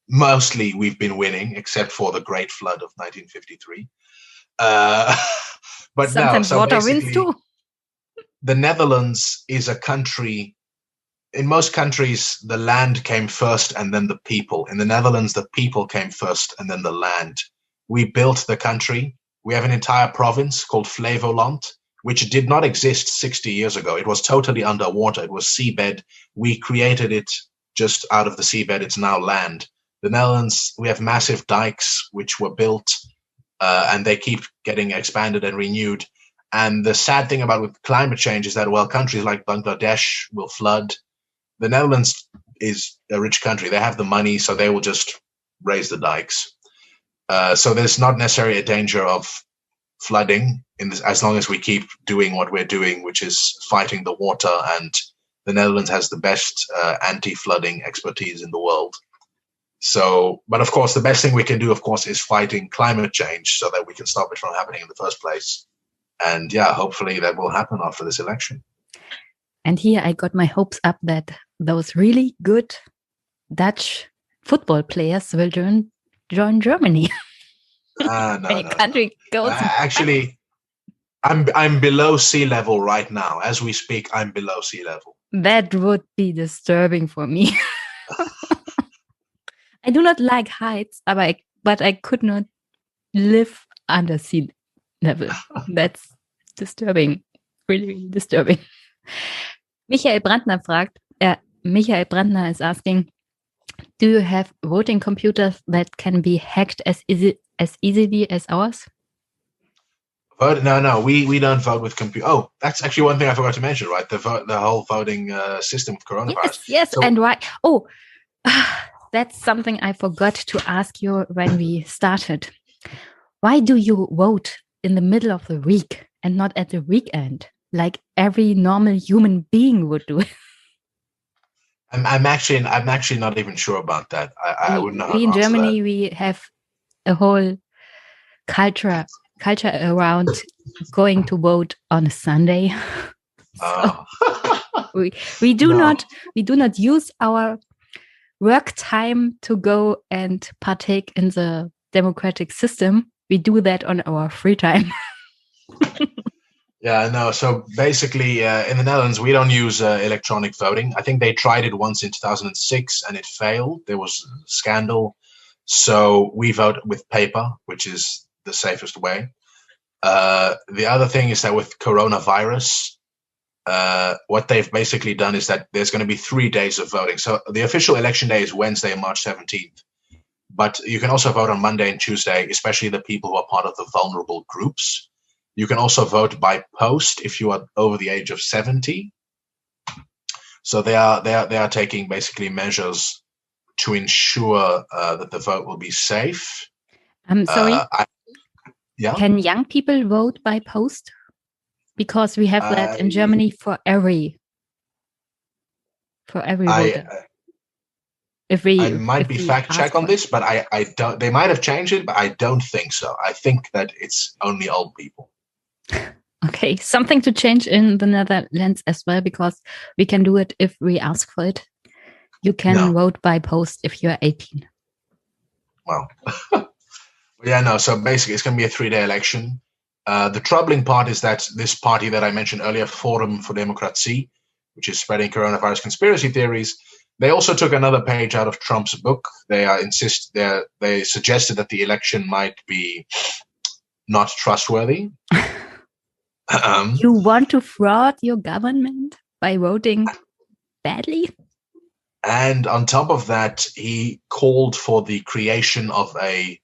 mostly we've been winning, except for the Great Flood of 1953. But sometimes water wins too. The Netherlands is a country. In most countries, the land came first and then the people. In the Netherlands, the people came first and then the land. We built the country. We have an entire province called Flevoland, which did not exist 60 years ago. It was totally underwater. It was seabed. We created it just out of the seabed. It's now land. The Netherlands, we have massive dikes which were built and they keep getting expanded and renewed. And the sad thing about with climate change is that, well, countries like Bangladesh will flood. The Netherlands is a rich country. They have the money, so they will just raise the dikes. So there's not necessarily a danger of flooding as long as we keep doing what we're doing, which is fighting the water. And the Netherlands has the best anti-flooding expertise in the world. So, but of course, the best thing we can do, of course, is fighting climate change so that we can stop it from happening in the first place. And yeah, hopefully that will happen after this election. And here I got my hopes up that those really good Dutch football players will join Germany. No, when your country goes. Actually, I'm below sea level right now. As we speak, I'm below sea level. That would be disturbing for me. I do not like heights, but I could not live under sea level. That's disturbing. Really, really disturbing. Michael Brandner is asking, do you have voting computers that can be hacked as easily as ours? No, we don't vote with computer. Oh, that's actually one thing I forgot to mention, right? The whole voting system of coronavirus. Yes, and why? Oh, that's something I forgot to ask you when we started. Why do you vote in the middle of the week and not at the weekend, like every normal human being would do? I'm actually not even sure about that. I wouldn't know how to in answer Germany, that. we have a whole culture around going to vote on a Sunday. So we do not use our work time to go and partake in the democratic system. We do that on our free time. Yeah, no. So basically, in the Netherlands, we don't use electronic voting. I think they tried it once in 2006 and it failed. There was a scandal. So we vote with paper, which is the safest way. The other thing is that with coronavirus, what they've basically done is that there's going to be 3 days of voting. So the official election day is Wednesday, March 17th. But you can also vote on Monday and Tuesday, especially the people who are part of the vulnerable groups. You can also vote by post if you are over the age of 70. So they are taking basically measures to ensure that the vote will be safe. I'm sorry. Yeah. Can young people vote by post? Because we have that in Germany for every voter. I might be fact check on this, but I don't. They might have changed it, but I don't think so. I think that it's only old people. Okay, something to change in the Netherlands as well, because we can do it if we ask for it. You can vote by post if you're 18. Well, yeah, no. So basically, it's going to be a 3-day election. The troubling part is that this party that I mentioned earlier, Forum for Democratie, which is spreading coronavirus conspiracy theories, they also took another page out of Trump's book. They suggested that the election might be not trustworthy. You want to fraud your government by voting badly? And on top of that, he called for the creation of a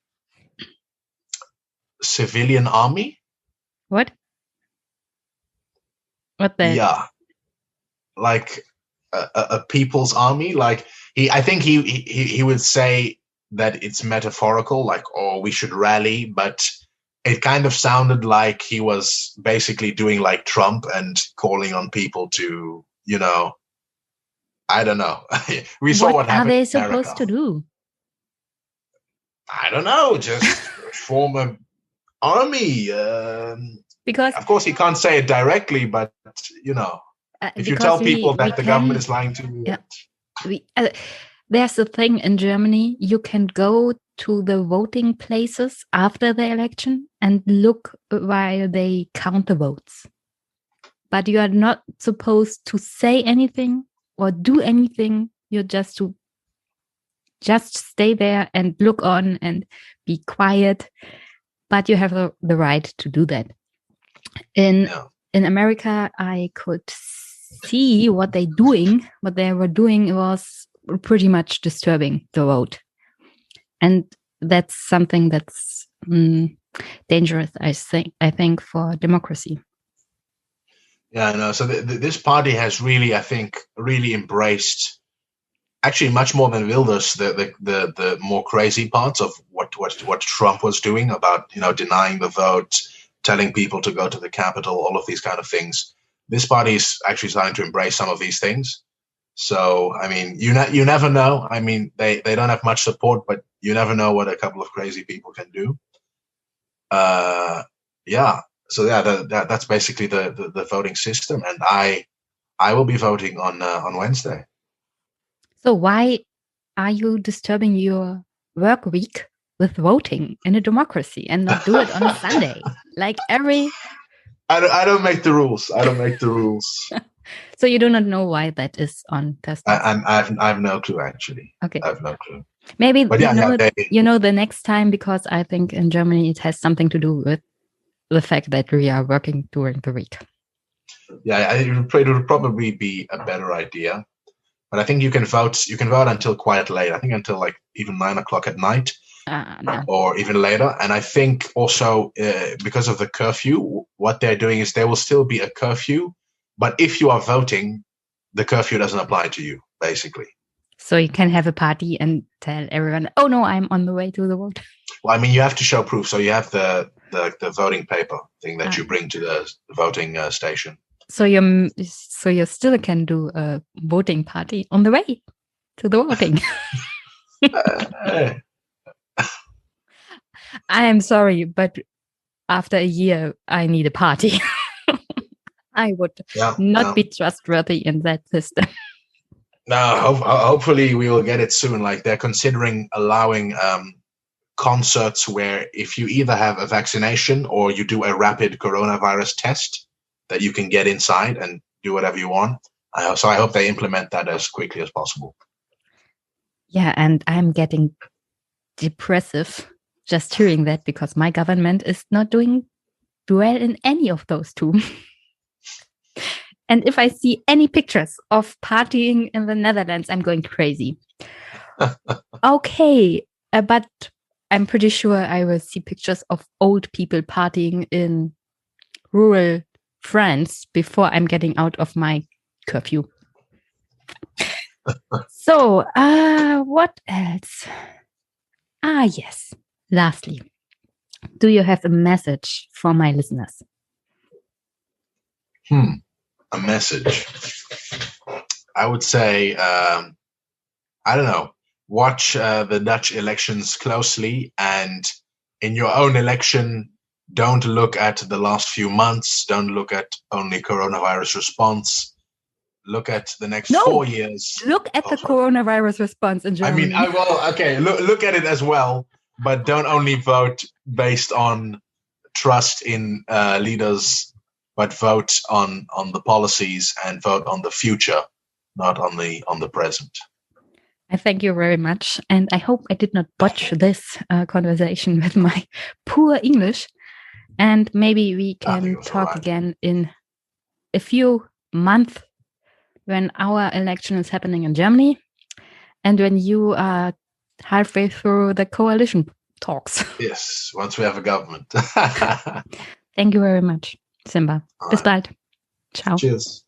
civilian army. What? What the? Yeah, like a people's army. Like I think he would say that it's metaphorical, like, oh, we should rally, but it kind of sounded like he was basically doing like Trump and calling on people to, I don't know. We saw what happened. What are they supposed to do? I don't know. Just form an army. Because of course he can't say it directly, but if you tell people that the government is lying to you. Yeah. There's a thing in Germany, you can go to the voting places after the election and look while they count the votes. But you are not supposed to say anything or do anything. You're just stay there and look on and be quiet. But you have the right to do that. In America, I could see what they were doing was pretty much disturbing the vote. And that's something that's dangerous, I think, for democracy. Yeah, no. So this party has really, I think, really embraced, actually much more than Wilders, the more crazy parts of what Trump was doing about denying the vote, telling people to go to the Capitol, all of these kind of things. This party is actually starting to embrace some of these things. So, I mean, you never know. I mean, they don't have much support, but you never know what a couple of crazy people can do. Yeah. So yeah, that's basically the voting system, and I will be voting on Wednesday. So why are you disturbing your work week with voting in a democracy and not do it on a Sunday? Like every... I don't make the rules. I don't make the rules. So you do not know why that is on Thursday? I have no clue, actually. Okay. I have no clue. Maybe But you know the next time, because I think in Germany it has something to do with the fact that we are working during the week. Yeah, it would probably be a better idea. But I think you can vote until quite late. I think until like even 9 o'clock at night. No. Or even later. And I think also because of the curfew, what they're doing is there will still be a curfew. But if you are voting, the curfew doesn't apply to you, basically. So you can have a party and tell everyone, oh no, I'm on the way to the vote. Well, I mean, you have to show proof. So you have the voting paper thing that you bring to the voting station. So you still can do a voting party on the way to the voting. I am sorry, but after a year, I need a party. I would not be trustworthy in that system. No, hopefully we will get it soon. Like they're considering allowing concerts where if you either have a vaccination or you do a rapid coronavirus test, that you can get inside and do whatever you want. So I hope they implement that as quickly as possible. Yeah, and I'm getting depressive just hearing that, because my government is not doing well in any of those two. And if I see any pictures of partying in the Netherlands, I'm going crazy. Okay, but I'm pretty sure I will see pictures of old people partying in rural France before I'm getting out of my curfew. So, what else? Yes. Lastly, do you have a message for my listeners? A message. I would say, I don't know, watch the Dutch elections closely, and in your own election, don't look at the last few months. Don't look at only coronavirus response. Look at the next 4 years. Look at the coronavirus response in Germany. I mean, look at it as well, but don't only vote based on trust in leaders, but vote on the policies and vote on the future, not on the present. I thank you very much, and I hope I did not botch this conversation with my poor English. And maybe we can talk again in a few months when our election is happening in Germany and when you are halfway through the coalition talks. Yes, once we have a government. Thank you very much, Simba. Bis bald. Ciao. Cheers.